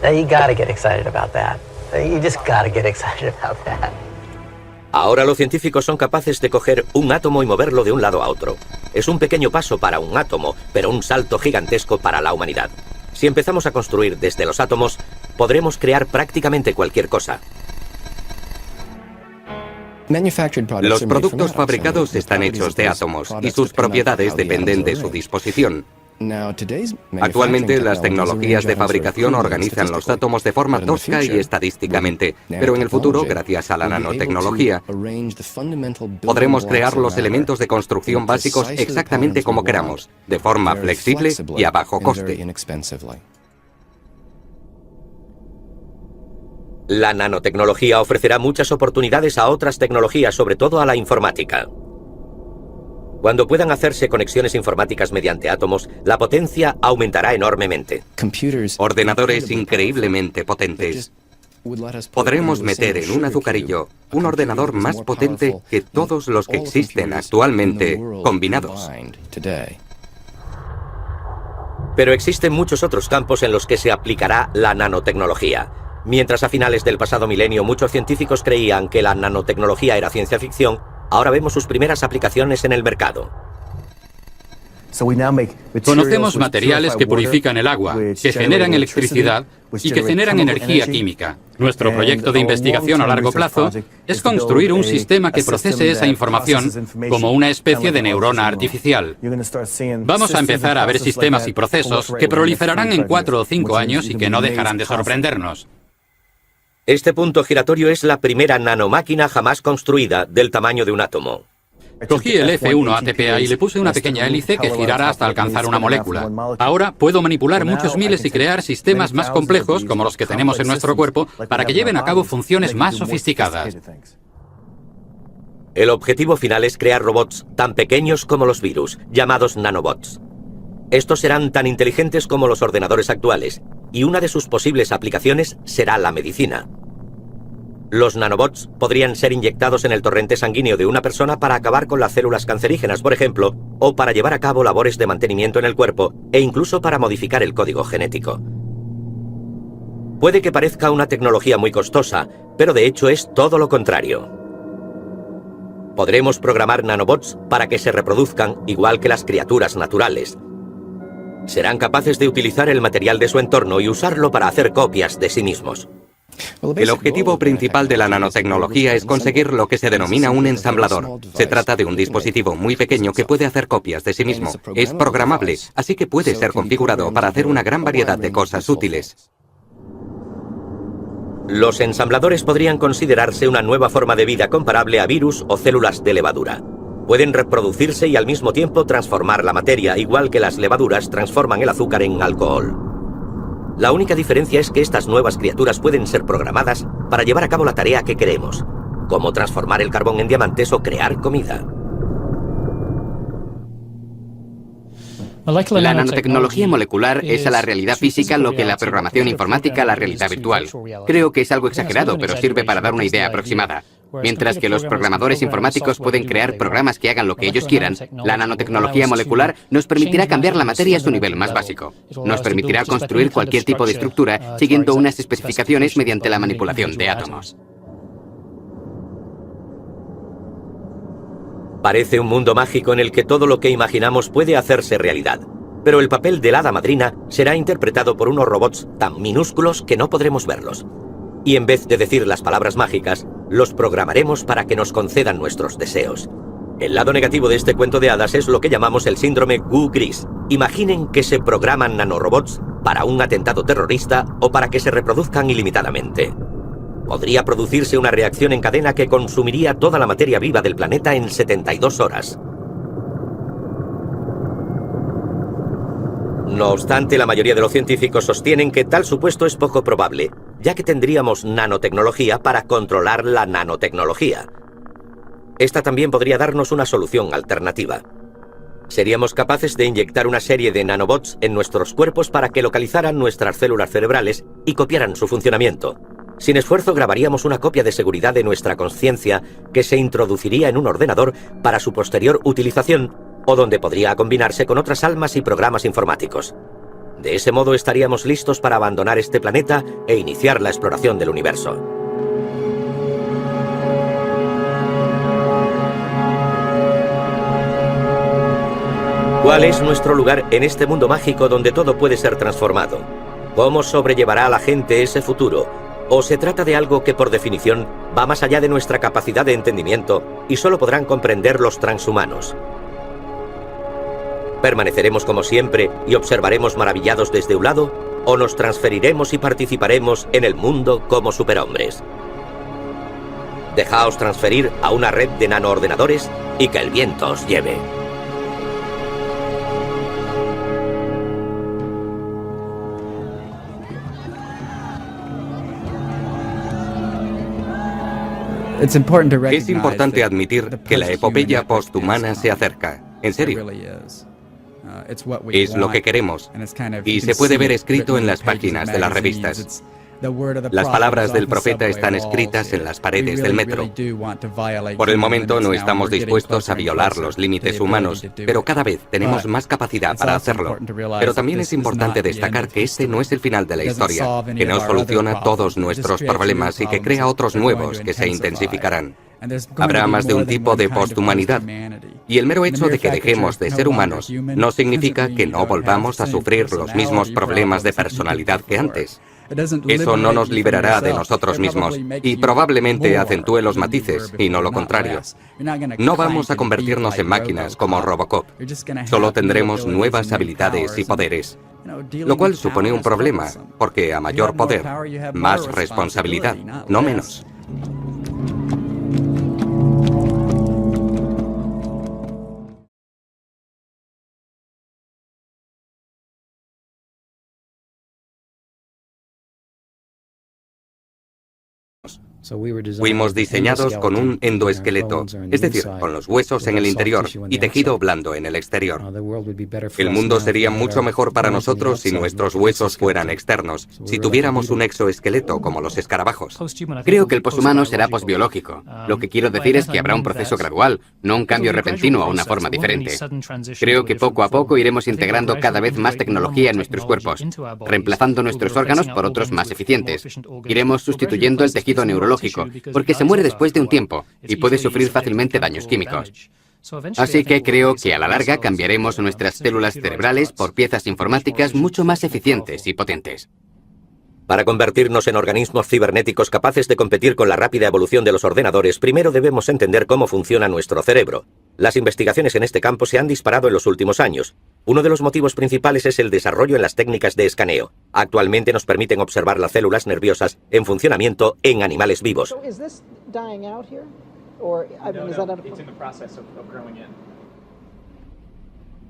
Now you gotta get excited about that. You just gotta get excited about that. Ahora los científicos son capaces de coger un átomo y moverlo de un lado a otro. Es un pequeño paso para un átomo, pero un salto gigantesco para la humanidad. Si empezamos a construir desde los átomos, podremos crear prácticamente cualquier cosa. Los productos fabricados están hechos de átomos y sus propiedades dependen de su disposición. Actualmente las tecnologías de fabricación organizan los átomos de forma tosca y estadísticamente, pero en el futuro, gracias a la nanotecnología, podremos crear los elementos de construcción básicos exactamente como queramos, de forma flexible y a bajo coste. La nanotecnología ofrecerá muchas oportunidades a otras tecnologías, sobre todo a la informática. Cuando puedan hacerse conexiones informáticas mediante átomos, la potencia aumentará enormemente. Ordenadores increíblemente potentes. Podremos meter en un azucarillo un ordenador más potente que todos los que existen actualmente combinados. Pero existen muchos otros campos en los que se aplicará la nanotecnología. Mientras a finales del pasado milenio muchos científicos creían que la nanotecnología era ciencia ficción, ahora vemos sus primeras aplicaciones en el mercado. Conocemos materiales que purifican el agua, que generan electricidad y que generan energía química. Nuestro proyecto de investigación a largo plazo es construir un sistema que procese esa información como una especie de neurona artificial. Vamos a empezar a ver sistemas y procesos que proliferarán en 4 o 5 años y que no dejarán de sorprendernos. Este punto giratorio es la primera nanomáquina jamás construida del tamaño de un átomo. Cogí el F1 ATPA y le puse una pequeña hélice que girara hasta alcanzar una molécula. Ahora puedo manipular muchos miles y crear sistemas más complejos, como los que tenemos en nuestro cuerpo, para que lleven a cabo funciones más sofisticadas. El objetivo final es crear robots tan pequeños como los virus, llamados nanobots. Estos serán tan inteligentes como los ordenadores actuales, y una de sus posibles aplicaciones será la medicina. Los nanobots podrían ser inyectados en el torrente sanguíneo de una persona para acabar con las células cancerígenas, por ejemplo, o para llevar a cabo labores de mantenimiento en el cuerpo, e incluso para modificar el código genético. Puede que parezca una tecnología muy costosa, pero de hecho es todo lo contrario. Podremos programar nanobots para que se reproduzcan igual que las criaturas naturales. Serán capaces de utilizar el material de su entorno y usarlo para hacer copias de sí mismos. El objetivo principal de la nanotecnología es conseguir lo que se denomina un ensamblador. Se trata de un dispositivo muy pequeño que puede hacer copias de sí mismo. Es programable, así que puede ser configurado para hacer una gran variedad de cosas útiles. Los ensambladores podrían considerarse una nueva forma de vida comparable a virus o células de levadura. Pueden reproducirse y al mismo tiempo transformar la materia, igual que las levaduras transforman el azúcar en alcohol. La única diferencia es que estas nuevas criaturas pueden ser programadas para llevar a cabo la tarea que queremos, como transformar el carbón en diamantes o crear comida. La nanotecnología molecular es a la realidad física lo que la programación informática a la realidad virtual. Creo que es algo exagerado, pero sirve para dar una idea aproximada. Mientras que los programadores informáticos pueden crear programas que hagan lo que ellos quieran, la nanotecnología molecular nos permitirá cambiar la materia a su nivel más básico. Nos permitirá construir cualquier tipo de estructura siguiendo unas especificaciones mediante la manipulación de átomos. Parece un mundo mágico en el que todo lo que imaginamos puede hacerse realidad. Pero el papel del hada madrina será interpretado por unos robots tan minúsculos que no podremos verlos. Y en vez de decir las palabras mágicas, los programaremos para que nos concedan nuestros deseos. El lado negativo de este cuento de hadas es lo que llamamos el síndrome Goo Gris. Imaginen que se programan nanorobots para un atentado terrorista o para que se reproduzcan ilimitadamente. Podría producirse una reacción en cadena que consumiría toda la materia viva del planeta en 72 horas. No obstante, la mayoría de los científicos sostienen que tal supuesto es poco probable, ya que tendríamos nanotecnología para controlar la nanotecnología. Esta también podría darnos una solución alternativa. Seríamos capaces de inyectar una serie de nanobots en nuestros cuerpos para que localizaran nuestras células cerebrales y copiaran su funcionamiento. Sin esfuerzo grabaríamos una copia de seguridad de nuestra conciencia que se introduciría en un ordenador para su posterior utilización, o donde podría combinarse con otras almas y programas informáticos. De ese modo estaríamos listos para abandonar este planeta e iniciar la exploración del universo. ¿Cuál es nuestro lugar en este mundo mágico donde todo puede ser transformado? ¿Cómo sobrellevará a la gente ese futuro? ¿O se trata de algo que por definición va más allá de nuestra capacidad de entendimiento y solo podrán comprender los transhumanos? ¿Permaneceremos como siempre y observaremos maravillados desde un lado? ¿O nos transferiremos y participaremos en el mundo como superhombres? Dejaos transferir a una red de nanoordenadores y que el viento os lleve. Es importante admitir que la epopeya posthumana se acerca. En serio. Es lo que queremos. Y se puede ver escrito en las páginas de las revistas. Las palabras del profeta están escritas en las paredes del metro. Por el momento no estamos dispuestos a violar los límites humanos, pero cada vez tenemos más capacidad para hacerlo. Pero también es importante destacar que este no es el final de la historia, que no soluciona todos nuestros problemas y que crea otros nuevos que se intensificarán. Habrá más de un tipo de posthumanidad. Y el mero hecho de que dejemos de ser humanos no significa que no volvamos a sufrir los mismos problemas de personalidad que antes. Eso no nos liberará de nosotros mismos y probablemente acentúe los matices y no lo contrario. No vamos a convertirnos en máquinas como Robocop. Solo tendremos nuevas habilidades y poderes, lo cual supone un problema, porque a mayor poder, más responsabilidad, no menos. Fuimos diseñados con un endoesqueleto, es decir, con los huesos en el interior y tejido blando en el exterior. El mundo sería mucho mejor para nosotros si nuestros huesos fueran externos, si tuviéramos un exoesqueleto como los escarabajos. Creo que el poshumano será posbiológico. Lo que quiero decir es que habrá un proceso gradual, no un cambio repentino a una forma diferente. Creo que poco a poco iremos integrando cada vez más tecnología en nuestros cuerpos, reemplazando nuestros órganos por otros más eficientes. Iremos sustituyendo el tejido neurológico, porque se muere después de un tiempo y puede sufrir fácilmente daños químicos. Así que creo que a la larga cambiaremos nuestras células cerebrales por piezas informáticas mucho más eficientes y potentes. Para convertirnos en organismos cibernéticos capaces de competir con la rápida evolución de los ordenadores, primero debemos entender cómo funciona nuestro cerebro. Las investigaciones en este campo se han disparado en los últimos años. Uno de los motivos principales es el desarrollo en las técnicas de escaneo. Actualmente nos permiten observar las células nerviosas en funcionamiento en animales vivos.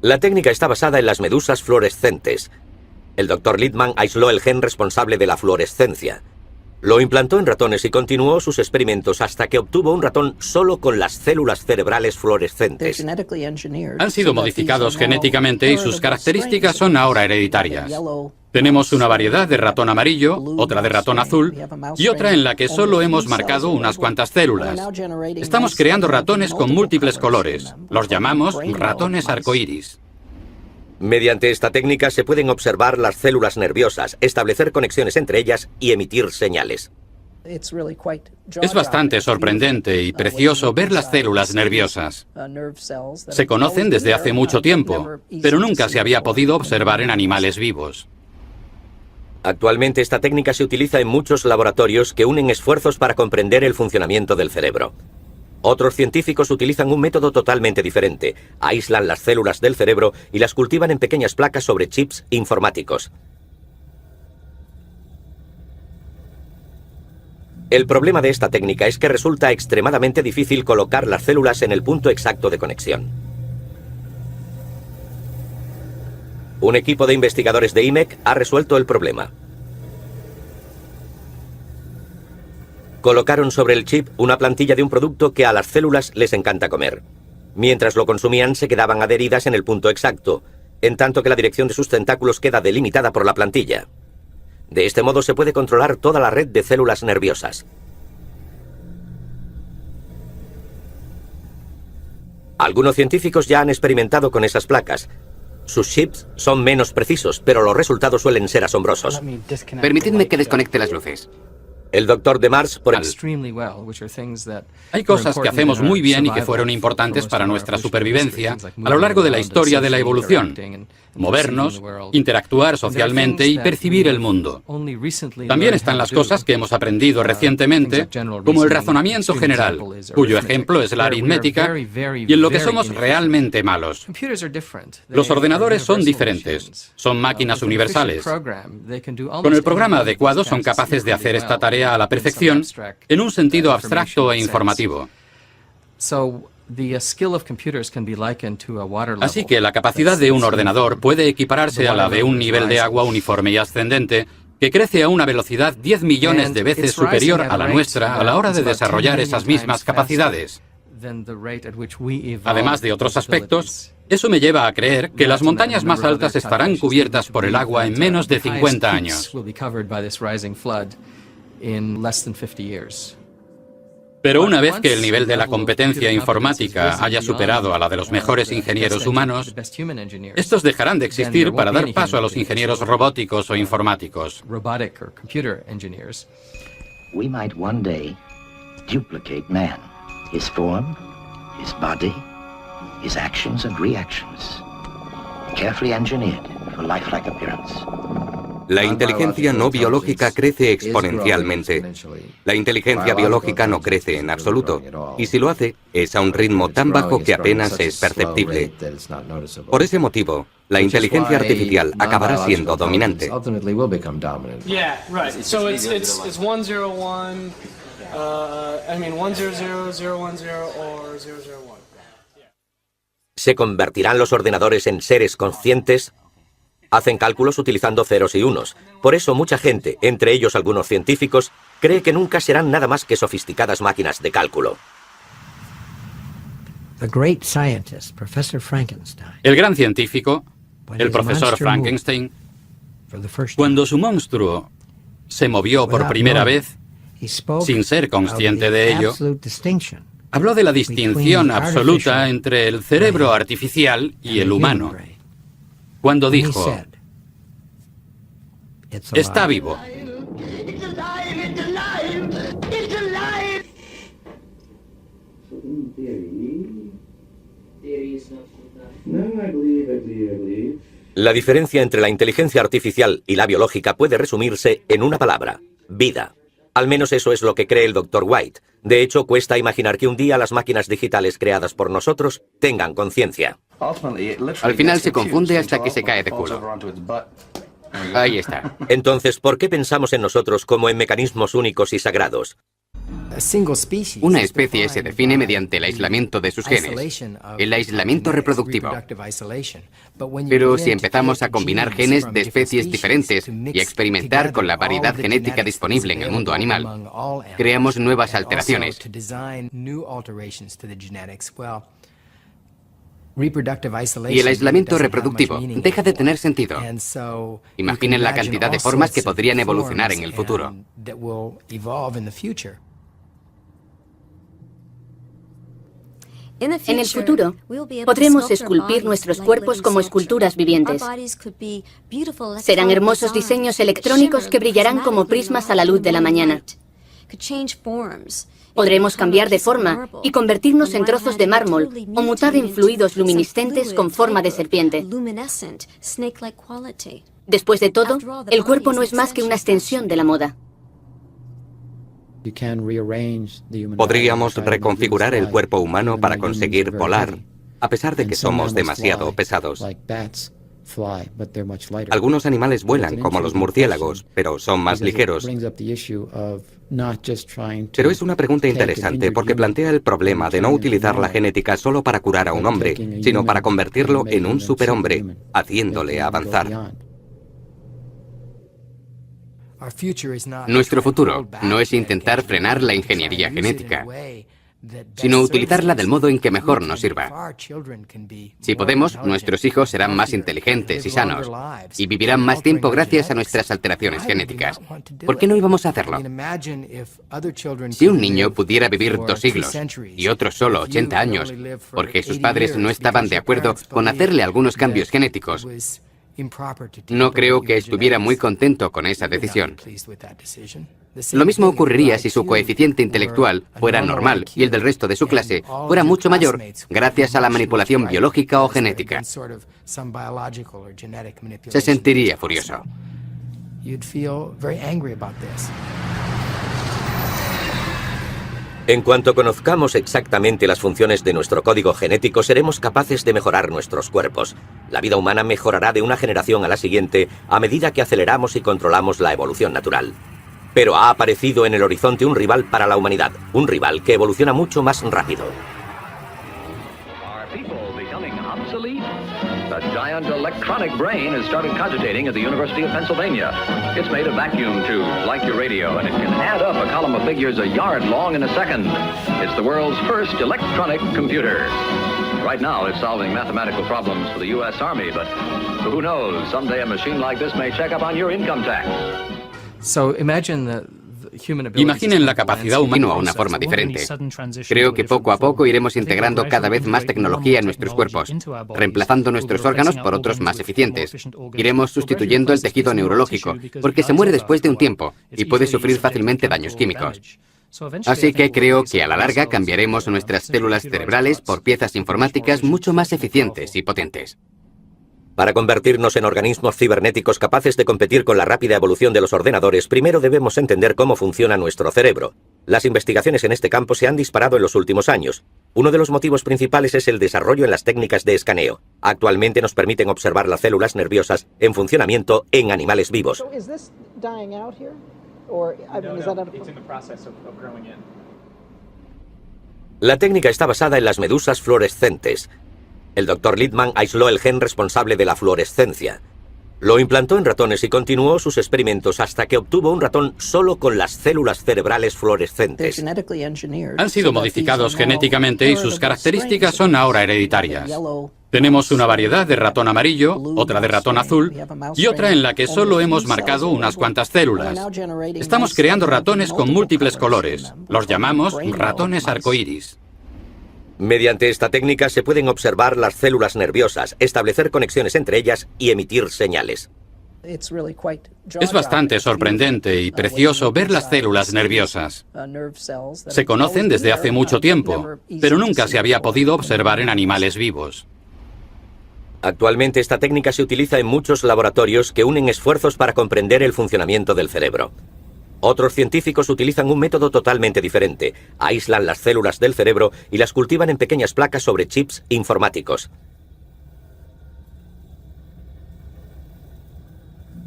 La técnica está basada en las medusas fluorescentes. El Dr. Littman aisló el gen responsable de la fluorescencia. Lo implantó en ratones y continuó sus experimentos hasta que obtuvo un ratón solo con las células cerebrales fluorescentes. Han sido modificados genéticamente y sus características son ahora hereditarias. Tenemos una variedad de ratón amarillo, otra de ratón azul y otra en la que solo hemos marcado unas cuantas células. Estamos creando ratones con múltiples colores. Los llamamos ratones arcoíris. Mediante esta técnica se pueden observar las células nerviosas, establecer conexiones entre ellas y emitir señales. Es bastante sorprendente y precioso ver las células nerviosas. Se conocen desde hace mucho tiempo, pero nunca se había podido observar en animales vivos. Actualmente esta técnica se utiliza en muchos laboratorios que unen esfuerzos para comprender el funcionamiento del cerebro. Otros científicos utilizan un método totalmente diferente. Aíslan las células del cerebro y las cultivan en pequeñas placas sobre chips informáticos. El problema de esta técnica es que resulta extremadamente difícil colocar las células en el punto exacto de conexión. Un equipo de investigadores de IMEC ha resuelto el problema. Colocaron sobre el chip una plantilla de un producto que a las células les encanta comer. Mientras lo consumían se quedaban adheridas en el punto exacto, en tanto que la dirección de sus tentáculos queda delimitada por la plantilla. De este modo se puede controlar toda la red de células nerviosas. Algunos científicos ya han experimentado con esas placas. Sus chips son menos precisos, pero los resultados suelen ser asombrosos. Permitidme que desconecte las luces. El doctor de Mars, por Hay cosas que hacemos muy bien y que fueron importantes para nuestra supervivencia a lo largo de la historia de la evolución. Movernos, interactuar socialmente y percibir el mundo. También están las cosas que hemos aprendido recientemente, como el razonamiento general, cuyo ejemplo es la aritmética, y en lo que somos realmente malos. Los ordenadores son diferentes, son máquinas universales. Con el programa adecuado son capaces de hacer esta tarea a la perfección en un sentido abstracto e informativo. Así que la capacidad de un ordenador puede equipararse a la de un nivel de agua uniforme y ascendente que crece a una velocidad 10 millones de veces superior a la nuestra a la hora de desarrollar esas mismas capacidades. Además de otros aspectos, eso me lleva a creer que las montañas más altas estarán cubiertas por el agua en menos de 50 años. Pero una vez que el nivel de la competencia informática haya superado a la de los mejores ingenieros humanos, estos dejarán de existir para dar paso a los ingenieros robóticos o informáticos. We might one day duplicate man, his form, his body, his actions and reactions, carefully engineered for lifelike appearance. La inteligencia no biológica crece exponencialmente. La inteligencia biológica no crece en absoluto, y si lo hace, es a un ritmo tan bajo que apenas es perceptible. Por ese motivo, la inteligencia artificial acabará siendo dominante. ¿Se convertirán los ordenadores en seres conscientes? Hacen cálculos utilizando ceros y unos. Por eso mucha gente, entre ellos algunos científicos, cree que nunca serán nada más que sofisticadas máquinas de cálculo. El gran científico, el profesor Frankenstein, cuando su monstruo se movió por primera vez, sin ser consciente de ello, habló de la distinción absoluta entre el cerebro artificial y el humano. Cuando dijo, está vivo. La diferencia entre la inteligencia artificial y la biológica puede resumirse en una palabra: vida. Al menos eso es lo que cree el Dr. White. De hecho, cuesta imaginar que un día las máquinas digitales creadas por nosotros tengan conciencia. Al final se confunde hasta que se cae de culo. Ahí está. Entonces, ¿por qué pensamos en nosotros como en mecanismos únicos y sagrados? Una especie se define mediante el aislamiento de sus genes, el aislamiento reproductivo. Pero si empezamos a combinar genes de especies diferentes y a experimentar con la variedad genética disponible en el mundo animal, creamos nuevas alteraciones. Y el aislamiento reproductivo deja de tener sentido. Imaginen la cantidad de formas que podrían evolucionar en el futuro. En el futuro, podremos esculpir nuestros cuerpos como esculturas vivientes. Serán hermosos diseños electrónicos que brillarán como prismas a la luz de la mañana. Podremos cambiar de forma y convertirnos en trozos de mármol o mutar en fluidos luminiscentes con forma de serpiente. Después de todo, el cuerpo no es más que una extensión de la moda. Podríamos reconfigurar el cuerpo humano para conseguir volar, a pesar de que somos demasiado pesados. Algunos animales vuelan, como los murciélagos, pero son más ligeros. Pero es una pregunta interesante porque plantea el problema de no utilizar la genética solo para curar a un hombre, sino para convertirlo en un superhombre, haciéndole avanzar. Nuestro futuro no es intentar frenar la ingeniería genética, sino utilizarla del modo en que mejor nos sirva. Si podemos, nuestros hijos serán más inteligentes y sanos, y vivirán más tiempo gracias a nuestras alteraciones genéticas. ¿Por qué no íbamos a hacerlo? Si un niño pudiera vivir 2 siglos, y otro solo 80 años, porque sus padres no estaban de acuerdo con hacerle algunos cambios genéticos, No creo que estuviera muy contento con esa decisión. Lo mismo ocurriría si su coeficiente intelectual fuera normal y el del resto de su clase fuera mucho mayor gracias a la manipulación biológica o genética. Se sentiría furioso. En cuanto conozcamos exactamente las funciones de nuestro código genético, seremos capaces de mejorar nuestros cuerpos. La vida humana mejorará de una generación a la siguiente a medida que aceleramos y controlamos la evolución natural. Pero ha aparecido en el horizonte un rival para la humanidad, un rival que evoluciona mucho más rápido. A giant electronic brain has started cogitating at the University of Pennsylvania. It's made of vacuum tubes, like your radio, and it can add up a column of figures a yard long in a second. It's the world's first electronic computer. Right now, it's solving mathematical problems for the U.S. Army, but who knows, someday a machine like this may check up on your income tax. Imaginen la capacidad humana a una forma diferente. Creo que poco a poco iremos integrando cada vez más tecnología en nuestros cuerpos, reemplazando nuestros órganos por otros más eficientes. Iremos sustituyendo el tejido neurológico, porque se muere después de un tiempo y puede sufrir fácilmente daños químicos. Así que creo que a la larga cambiaremos nuestras células cerebrales por piezas informáticas mucho más eficientes y potentes. Para convertirnos en organismos cibernéticos capaces de competir con la rápida evolución de los ordenadores, primero debemos entender cómo funciona nuestro cerebro. Las investigaciones en este campo se han disparado en los últimos años. Uno de los motivos principales es el desarrollo en las técnicas de escaneo. Actualmente nos permiten observar las células nerviosas en funcionamiento en animales vivos. La técnica está basada en las medusas fluorescentes. El Dr. Littman aisló el gen responsable de la fluorescencia. Lo implantó en ratones y continuó sus experimentos hasta que obtuvo un ratón solo con las células cerebrales fluorescentes. Han sido modificados genéticamente y sus características son ahora hereditarias. Tenemos una variedad de ratón amarillo, otra de ratón azul y otra en la que solo hemos marcado unas cuantas células. Estamos creando ratones con múltiples colores. Los llamamos ratones arcoíris. Mediante esta técnica se pueden observar las células nerviosas, establecer conexiones entre ellas y emitir señales. Es bastante sorprendente y precioso ver las células nerviosas. Se conocen desde hace mucho tiempo, pero nunca se había podido observar en animales vivos. Actualmente esta técnica se utiliza en muchos laboratorios que unen esfuerzos para comprender el funcionamiento del cerebro. Otros científicos utilizan un método totalmente diferente. Aíslan las células del cerebro y las cultivan en pequeñas placas sobre chips informáticos.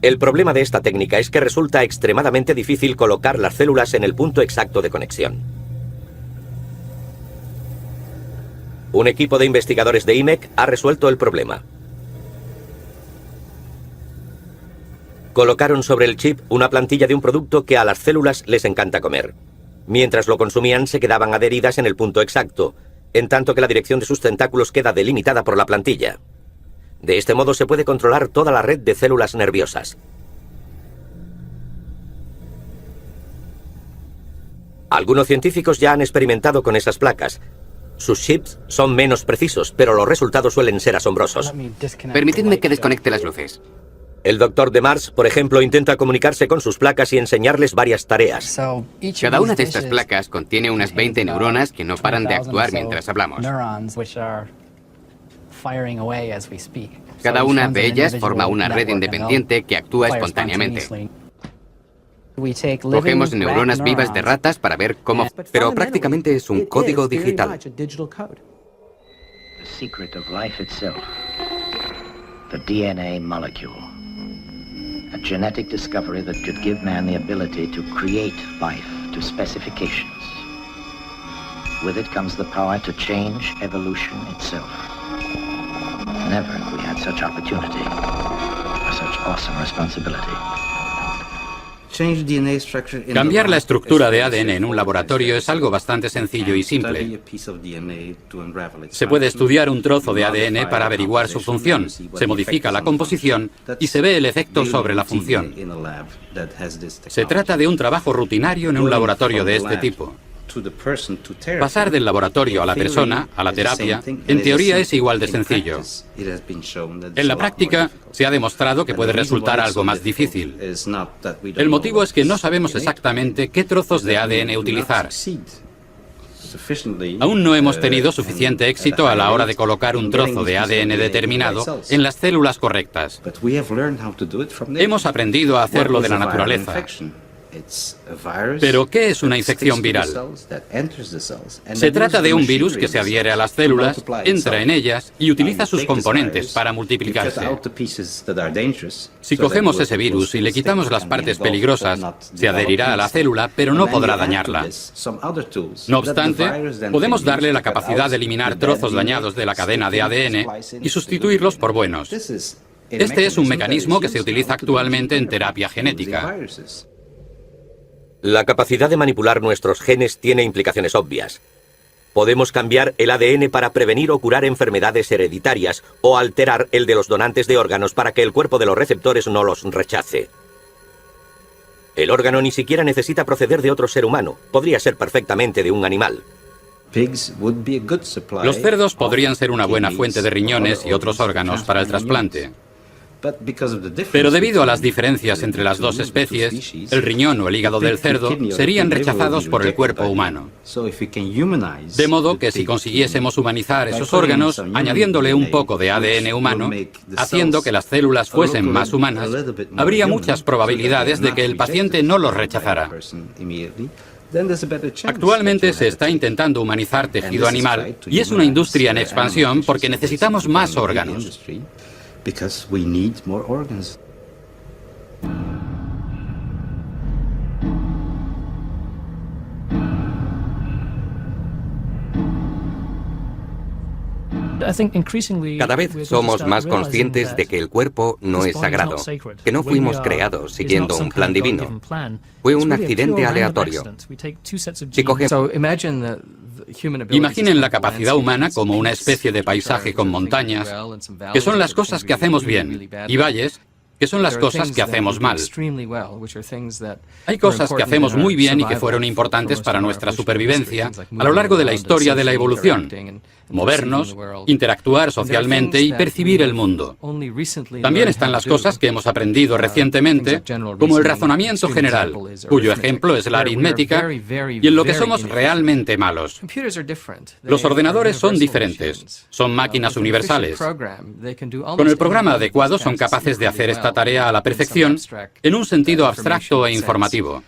El problema de esta técnica es que resulta extremadamente difícil colocar las células en el punto exacto de conexión. Un equipo de investigadores de IMEC ha resuelto el problema. Colocaron sobre el chip una plantilla de un producto que a las células les encanta comer. Mientras lo consumían, se quedaban adheridas en el punto exacto, en tanto que la dirección de sus tentáculos queda delimitada por la plantilla. De este modo se puede controlar toda la red de células nerviosas. Algunos científicos ya han experimentado con esas placas. Sus chips son menos precisos, pero los resultados suelen ser asombrosos. Permitidme que desconecte las luces. El Dr. DeMars, por ejemplo, intenta comunicarse con sus placas y enseñarles varias tareas. Cada una de estas placas contiene unas 20 neuronas que no paran de actuar mientras hablamos. Cada una de ellas forma una red independiente que actúa espontáneamente. Cogemos neuronas vivas de ratas para ver cómo... Pero prácticamente es un código digital. The DNA molecule. A genetic discovery that could give man the ability to create life to specifications. With it comes the power to change evolution itself. Never have we had such opportunity, or such awesome responsibility. Cambiar la estructura de ADN en un laboratorio es algo bastante sencillo y simple. Se puede estudiar un trozo de ADN para averiguar su función, se modifica la composición y se ve el efecto sobre la función. Se trata de un trabajo rutinario en un laboratorio de este tipo. Pasar del laboratorio a la persona, a la terapia, en teoría es igual de sencillo. En la práctica, se ha demostrado que puede resultar algo más difícil. El motivo es que no sabemos exactamente qué trozos de ADN utilizar. Aún no hemos tenido suficiente éxito a la hora de colocar un trozo de ADN determinado en las células correctas. Hemos aprendido a hacerlo de la naturaleza. ¿Pero qué es una infección viral? Se trata de un virus que se adhiere a las células, entra en ellas y utiliza sus componentes para multiplicarse. Si cogemos ese virus y le quitamos las partes peligrosas, se adherirá a la célula, pero no podrá dañarla. No obstante, podemos darle la capacidad de eliminar trozos dañados de la cadena de ADN y sustituirlos por buenos. Este es un mecanismo que se utiliza actualmente en terapia genética. La capacidad de manipular nuestros genes tiene implicaciones obvias. Podemos cambiar el ADN para prevenir o curar enfermedades hereditarias o alterar el de los donantes de órganos para que el cuerpo de los receptores no los rechace. El órgano ni siquiera necesita proceder de otro ser humano. Podría ser perfectamente de un animal. Los cerdos podrían ser una buena fuente de riñones y otros órganos para el trasplante. Pero debido a las diferencias entre las dos especies, el riñón o el hígado del cerdo serían rechazados por el cuerpo humano. De modo que si consiguiésemos humanizar esos órganos, añadiéndole un poco de ADN humano, haciendo que las células fuesen más humanas, habría muchas probabilidades de que el paciente no los rechazara. Actualmente se está intentando humanizar tejido animal y es una industria en expansión porque necesitamos más órganos. Because we need more organs. Cada vez somos más conscientes de que el cuerpo no es sagrado, que no fuimos creados siguiendo un plan divino. Fue un accidente aleatorio. Si cogemos... Imaginen la capacidad humana como una especie de paisaje con montañas, que son las cosas que hacemos bien, y valles, que son las cosas que hacemos mal. Hay cosas que hacemos muy bien y que fueron importantes para nuestra supervivencia a lo largo de la historia de la evolución. Movernos, interactuar socialmente y percibir el mundo. También están las cosas que hemos aprendido recientemente, como el razonamiento general, cuyo ejemplo es la aritmética, y en lo que somos realmente malos. Los ordenadores son diferentes, son máquinas universales. Con el programa adecuado son capaces de hacer esta tarea a la perfección en un sentido abstracto e informativo.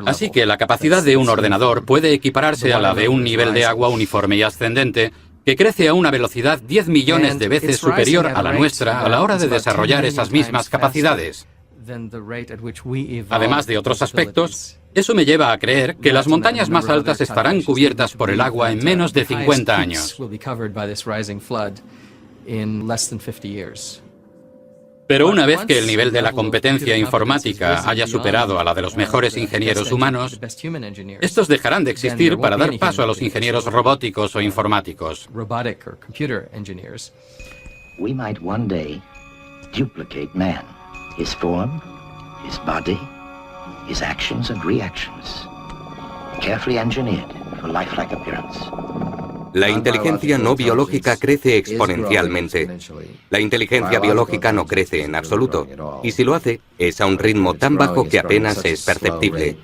Así que la capacidad de un ordenador puede equipararse a la de un nivel de agua uniforme y ascendente que crece a una velocidad 10 millones de veces superior a la nuestra a la hora de desarrollar esas mismas capacidades. Además de otros aspectos, eso me lleva a creer que las montañas más altas estarán cubiertas por el agua en menos de 50 años. Pero una vez que el nivel de la competencia informática haya superado a la de los mejores ingenieros humanos, estos dejarán de existir para dar paso a los ingenieros robóticos o informáticos. We might one day duplicate man, his form, his body, his actions and reactions, carefully engineered for lifelike appearance. La inteligencia no biológica crece exponencialmente. La inteligencia biológica no crece en absoluto, y si lo hace, es a un ritmo tan bajo que apenas es perceptible.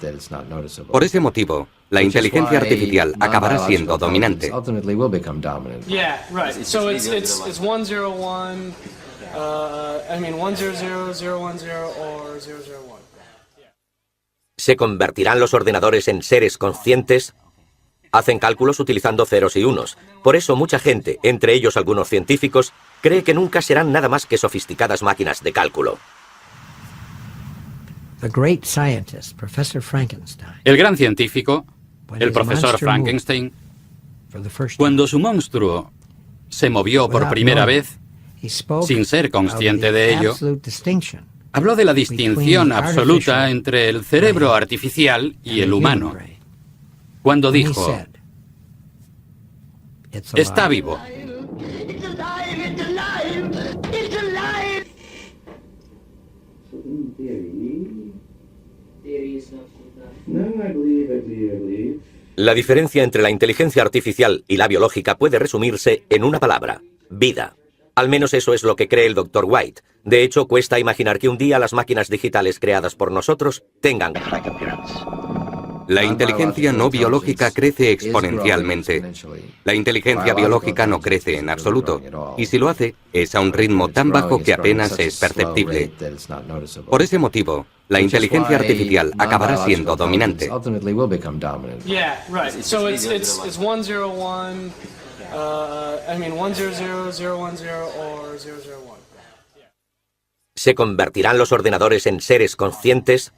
Por ese motivo, la inteligencia artificial acabará siendo dominante. Yeah, right. So it's 101, 100, 010 or 001. ¿Se convertirán los ordenadores en seres conscientes? Hacen cálculos utilizando ceros y unos. Por eso mucha gente, entre ellos algunos científicos, cree que nunca serán nada más que sofisticadas máquinas de cálculo. El gran científico, el profesor Frankenstein, cuando su monstruo se movió por primera vez, sin ser consciente de ello, habló de la distinción absoluta entre el cerebro artificial y el humano. Cuando dijo, está vivo. La diferencia entre la inteligencia artificial y la biológica puede resumirse en una palabra: vida. Al menos eso es lo que cree el Dr. White. De hecho, cuesta imaginar que un día las máquinas digitales creadas por nosotros tengan... La inteligencia no biológica crece exponencialmente. La inteligencia biológica no crece en absoluto, y si lo hace, es a un ritmo tan bajo que apenas es perceptible. Por ese motivo, la inteligencia artificial acabará siendo dominante. Yeah, right. So it's 101. I mean 100, 010 or 001. ¿Se convertirán los ordenadores en seres conscientes?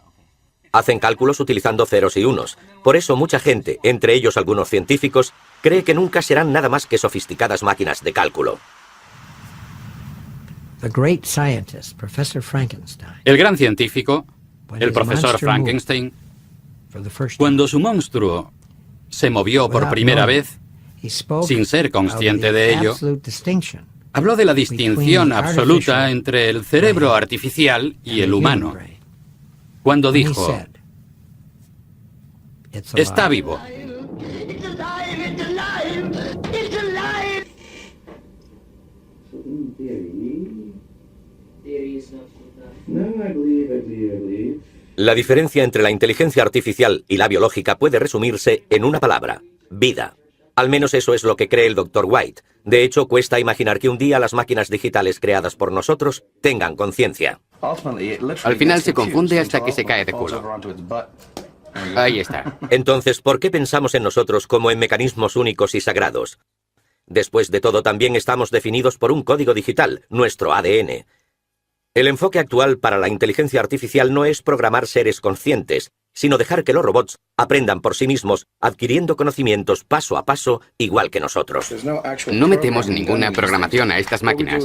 Hacen cálculos utilizando ceros y unos. Por eso mucha gente, entre ellos algunos científicos, cree que nunca serán nada más que sofisticadas máquinas de cálculo. El gran científico, el profesor Frankenstein, cuando su monstruo se movió por primera vez, sin ser consciente de ello, habló de la distinción absoluta entre el cerebro artificial y el humano, cuando dijo: está vivo. La diferencia entre la inteligencia artificial y la biológica puede resumirse en una palabra: vida. Al menos eso es lo que cree el Dr. White. De hecho, cuesta imaginar que un día las máquinas digitales creadas por nosotros tengan conciencia. Al final se confunde hasta que se cae de culo. Ahí está. Entonces, ¿por qué pensamos en nosotros como en mecanismos únicos y sagrados? Después de todo, también estamos definidos por un código digital, nuestro ADN. El enfoque actual para la inteligencia artificial no es programar seres conscientes, sino dejar que los robots aprendan por sí mismos, adquiriendo conocimientos paso a paso, igual que nosotros. No metemos ninguna programación a estas máquinas.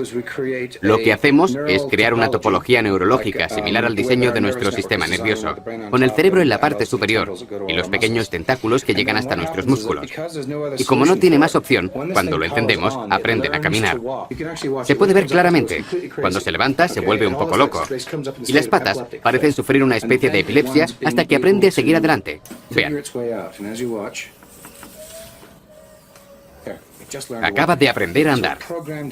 Lo que hacemos es crear una topología neurológica similar al diseño de nuestro sistema nervioso, con el cerebro en la parte superior y los pequeños tentáculos que llegan hasta nuestros músculos. Y como no tiene más opción, cuando lo encendemos, aprenden a caminar. Se puede ver claramente. Cuando se levanta, se vuelve un poco loco. Y las patas parecen sufrir una especie de epilepsia hasta que aprende a seguir adelante. Vean. Acaba de aprender a andar.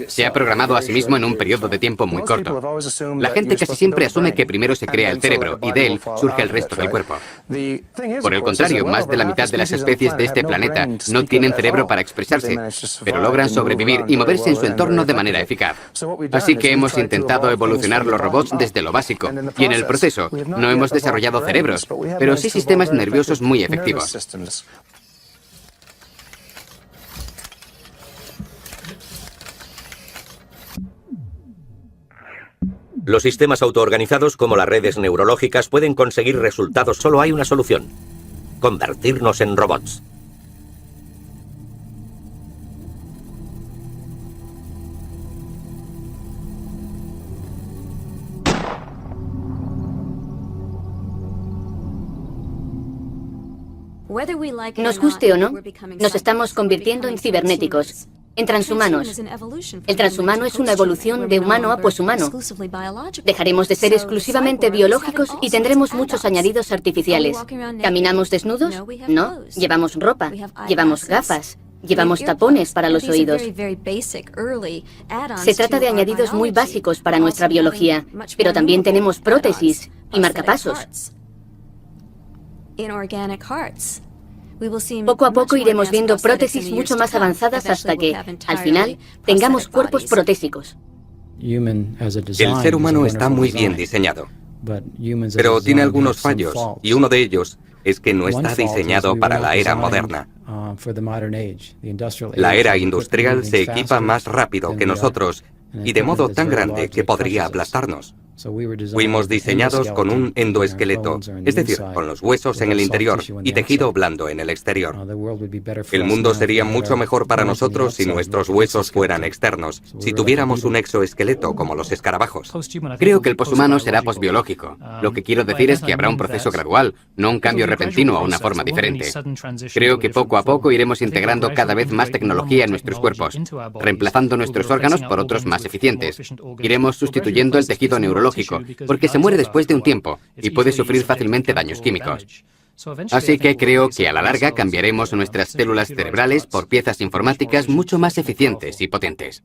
Se ha programado a sí mismo en un periodo de tiempo muy corto. La gente casi siempre asume que primero se crea el cerebro y de él surge el resto del cuerpo. Por el contrario, más de la mitad de las especies de este planeta no tienen cerebro para expresarse, pero logran sobrevivir y moverse en su entorno de manera eficaz. Así que hemos intentado evolucionar los robots desde lo básico, y en el proceso no hemos desarrollado cerebros, pero sí sistemas nerviosos muy efectivos. Los sistemas autoorganizados como las redes neurológicas pueden conseguir resultados. Solo hay una solución: convertirnos en robots. Nos guste o no, nos estamos convirtiendo en cibernéticos, en transhumanos. El transhumano es una evolución de humano a poshumano. Dejaremos de ser exclusivamente biológicos y tendremos muchos añadidos artificiales. ¿Caminamos desnudos? No. Llevamos ropa, llevamos gafas, llevamos tapones para los oídos. Se trata de añadidos muy básicos para nuestra biología, pero también tenemos prótesis y marcapasos. Poco a poco iremos viendo prótesis mucho más avanzadas hasta que, al final, tengamos cuerpos protésicos. El ser humano está muy bien diseñado, pero tiene algunos fallos, y uno de ellos es que no está diseñado para la era moderna. La era industrial se equipa más rápido que nosotros y de modo tan grande que podría aplastarnos. Fuimos diseñados con un endoesqueleto, es decir, con los huesos en el interior y tejido blando en el exterior. El mundo sería mucho mejor para nosotros si nuestros huesos fueran externos, si tuviéramos un exoesqueleto como los escarabajos. Creo que el poshumano será posbiológico. Lo que quiero decir es que habrá un proceso gradual, no un cambio repentino a una forma diferente. Creo que poco a poco iremos integrando cada vez más tecnología en nuestros cuerpos, reemplazando nuestros órganos por otros más eficientes. Iremos sustituyendo el tejido neurológico neurológico, porque se muere después de un tiempo y puede sufrir fácilmente daños químicos. Así que creo que a la larga cambiaremos nuestras células cerebrales por piezas informáticas mucho más eficientes y potentes.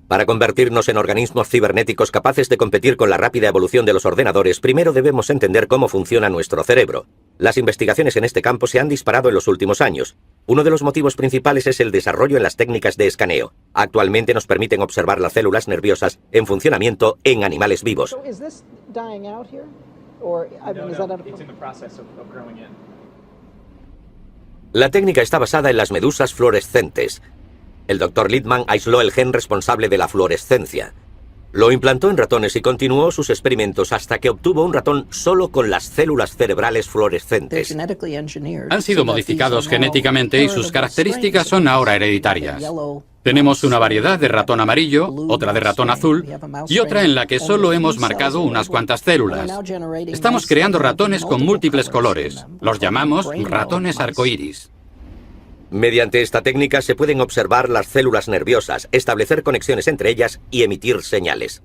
Para convertirnos en organismos cibernéticos capaces de competir con la rápida evolución de los ordenadores, primero debemos entender cómo funciona nuestro cerebro. Las investigaciones en este campo se han disparado en los últimos años. Uno de los motivos principales es el desarrollo en las técnicas de escaneo. Actualmente nos permiten observar las células nerviosas en funcionamiento en animales vivos. La técnica está basada en las medusas fluorescentes. El Dr. Littman aisló el gen responsable de la fluorescencia. Lo implantó en ratones y continuó sus experimentos hasta que obtuvo un ratón solo con las células cerebrales fluorescentes. Han sido modificados genéticamente y sus características son ahora hereditarias. Tenemos una variedad de ratón amarillo, otra de ratón azul y otra en la que solo hemos marcado unas cuantas células. Estamos creando ratones con múltiples colores. Los llamamos ratones arcoíris. Mediante esta técnica se pueden observar las células nerviosas, establecer conexiones entre ellas y emitir señales.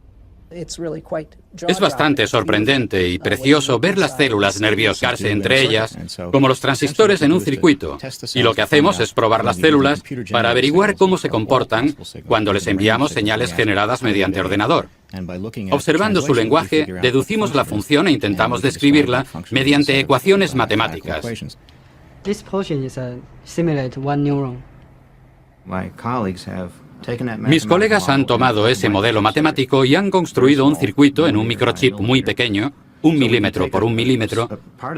Es bastante sorprendente y precioso ver las células nerviosas entre ellas, como los transistores en un circuito, y lo que hacemos es probar las células para averiguar cómo se comportan cuando les enviamos señales generadas mediante ordenador. Observando su lenguaje, deducimos la función e intentamos describirla mediante ecuaciones matemáticas. This potion is similar to one neuron. Mis colegas han tomado ese modelo matemático y han construido un circuito en un microchip muy pequeño, 1 milímetro por 1 milímetro,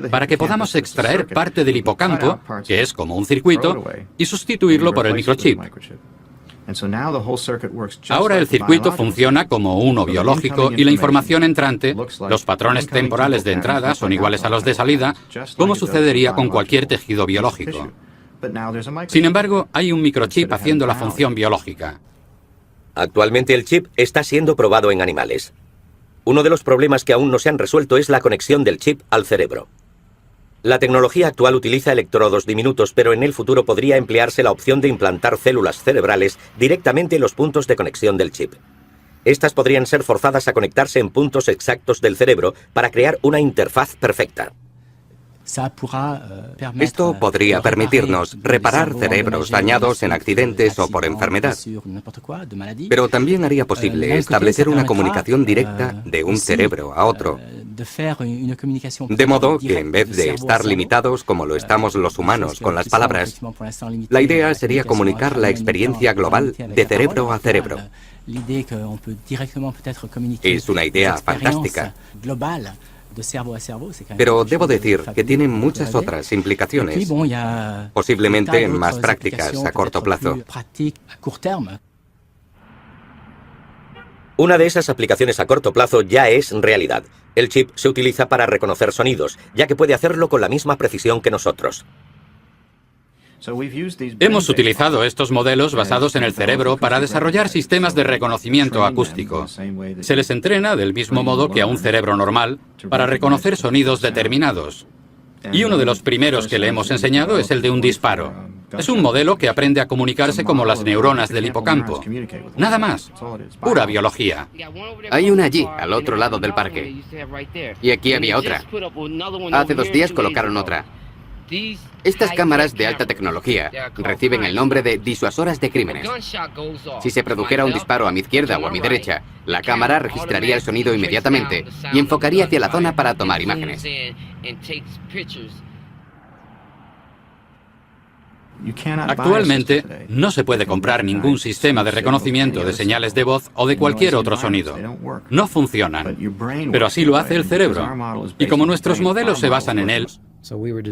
para que podamos extraer parte del hipocampo, que es como un circuito, y sustituirlo por el microchip. Ahora el circuito funciona como uno biológico y la información entrante, los patrones temporales de entrada son iguales a los de salida, como sucedería con cualquier tejido biológico. Sin embargo, hay un microchip haciendo la función biológica. Actualmente el chip está siendo probado en animales. Uno de los problemas que aún no se han resuelto es la conexión del chip al cerebro. La tecnología actual utiliza electrodos diminutos, pero en el futuro podría emplearse la opción de implantar células cerebrales directamente en los puntos de conexión del chip. Estas podrían ser forzadas a conectarse en puntos exactos del cerebro para crear una interfaz perfecta. Esto podría permitirnos reparar cerebros dañados en accidentes o por enfermedad, pero también haría posible establecer una comunicación directa de un cerebro a otro, de modo que en vez de estar limitados como lo estamos los humanos con las palabras, la idea sería comunicar la experiencia global de cerebro a cerebro. Es una idea fantástica. Pero debo decir que tiene muchas otras implicaciones, posiblemente más prácticas a corto plazo. Una de esas aplicaciones a corto plazo ya es realidad. El chip se utiliza para reconocer sonidos, ya que puede hacerlo con la misma precisión que nosotros. Hemos utilizado estos modelos basados en el cerebro para desarrollar sistemas de reconocimiento acústico. Se les entrena del mismo modo que a un cerebro normal para reconocer sonidos determinados. Y uno de los primeros que le hemos enseñado es el de un disparo. Es un modelo que aprende a comunicarse como las neuronas del hipocampo. Nada más. Pura biología. Hay una allí, al otro lado del parque. Y aquí había otra. Hace 2 días colocaron otra. Estas cámaras de alta tecnología reciben el nombre de disuasoras de crímenes. Si se produjera un disparo a mi izquierda o a mi derecha, la cámara registraría el sonido inmediatamente y enfocaría hacia la zona para tomar imágenes. Actualmente, no se puede comprar ningún sistema de reconocimiento de señales de voz o de cualquier otro sonido. No funcionan, pero así lo hace el cerebro. Y como nuestros modelos se basan en él,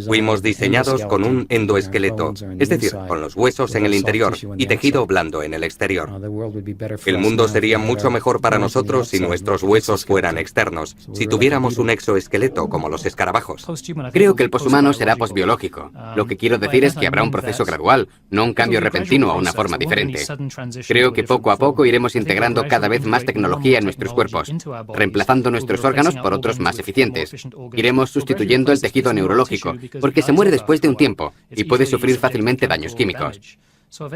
fuimos diseñados con un endoesqueleto, es decir, con los huesos en el interior y tejido blando en el exterior. El mundo sería mucho mejor para nosotros si nuestros huesos fueran externos, si tuviéramos un exoesqueleto como los escarabajos. Creo que el poshumano será posbiológico. Lo que quiero decir es que habrá un proceso gradual, no un cambio repentino a una forma diferente. Creo que poco a poco iremos integrando cada vez más tecnología en nuestros cuerpos, reemplazando nuestros órganos por otros más eficientes. Iremos sustituyendo el tejido neurológico, porque se muere después de un tiempo y puede sufrir fácilmente daños químicos.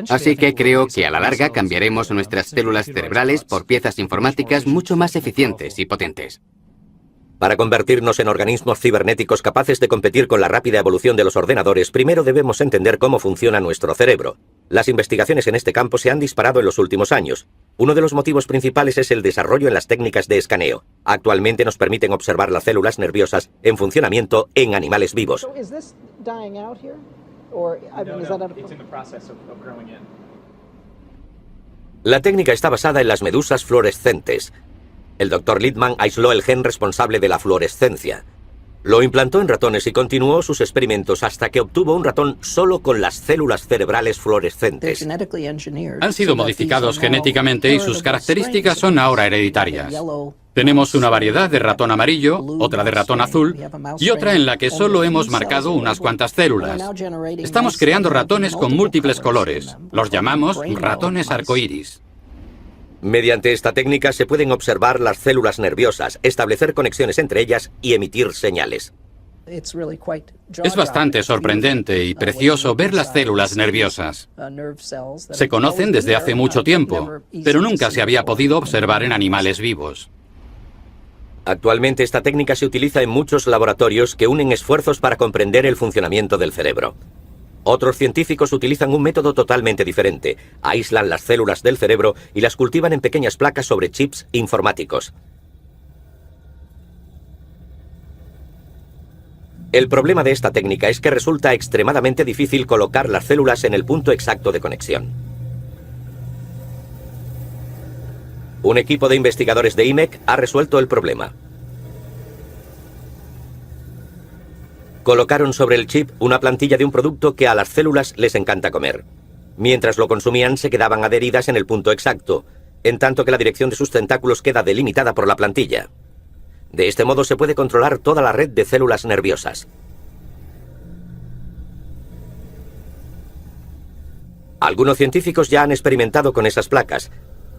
Así que creo que a la larga cambiaremos nuestras células cerebrales por piezas informáticas mucho más eficientes y potentes. Para convertirnos en organismos cibernéticos capaces de competir con la rápida evolución de los ordenadores, primero debemos entender cómo funciona nuestro cerebro. Las investigaciones en este campo se han disparado en los últimos años. Uno de los motivos principales es el desarrollo en las técnicas de escaneo. Actualmente nos permiten observar las células nerviosas en funcionamiento en animales vivos. La técnica está basada en las medusas fluorescentes. El Dr. Littman aisló el gen responsable de la fluorescencia. Lo implantó en ratones y continuó sus experimentos hasta que obtuvo un ratón solo con las células cerebrales fluorescentes. Han sido modificados genéticamente y sus características son ahora hereditarias. Tenemos una variedad de ratón amarillo, otra de ratón azul y otra en la que solo hemos marcado unas cuantas células. Estamos creando ratones con múltiples colores. Los llamamos ratones arcoíris. Mediante esta técnica se pueden observar las células nerviosas, establecer conexiones entre ellas y emitir señales. Es bastante sorprendente y precioso ver las células nerviosas. Se conocen desde hace mucho tiempo, pero nunca se había podido observar en animales vivos. Actualmente esta técnica se utiliza en muchos laboratorios que unen esfuerzos para comprender el funcionamiento del cerebro. Otros científicos utilizan un método totalmente diferente. Aíslan las células del cerebro y las cultivan en pequeñas placas sobre chips informáticos. El problema de esta técnica es que resulta extremadamente difícil colocar las células en el punto exacto de conexión. Un equipo de investigadores de IMEC ha resuelto el problema. Colocaron sobre el chip una plantilla de un producto que a las células les encanta comer. Mientras lo consumían, se quedaban adheridas en el punto exacto, en tanto que la dirección de sus tentáculos queda delimitada por la plantilla. De este modo se puede controlar toda la red de células nerviosas. Algunos científicos ya han experimentado con esas placas.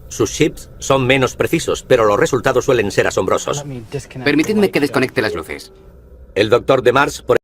Sus chips son menos precisos, pero los resultados suelen ser asombrosos. Permitidme que desconecte las luces. El Dr. Demars, por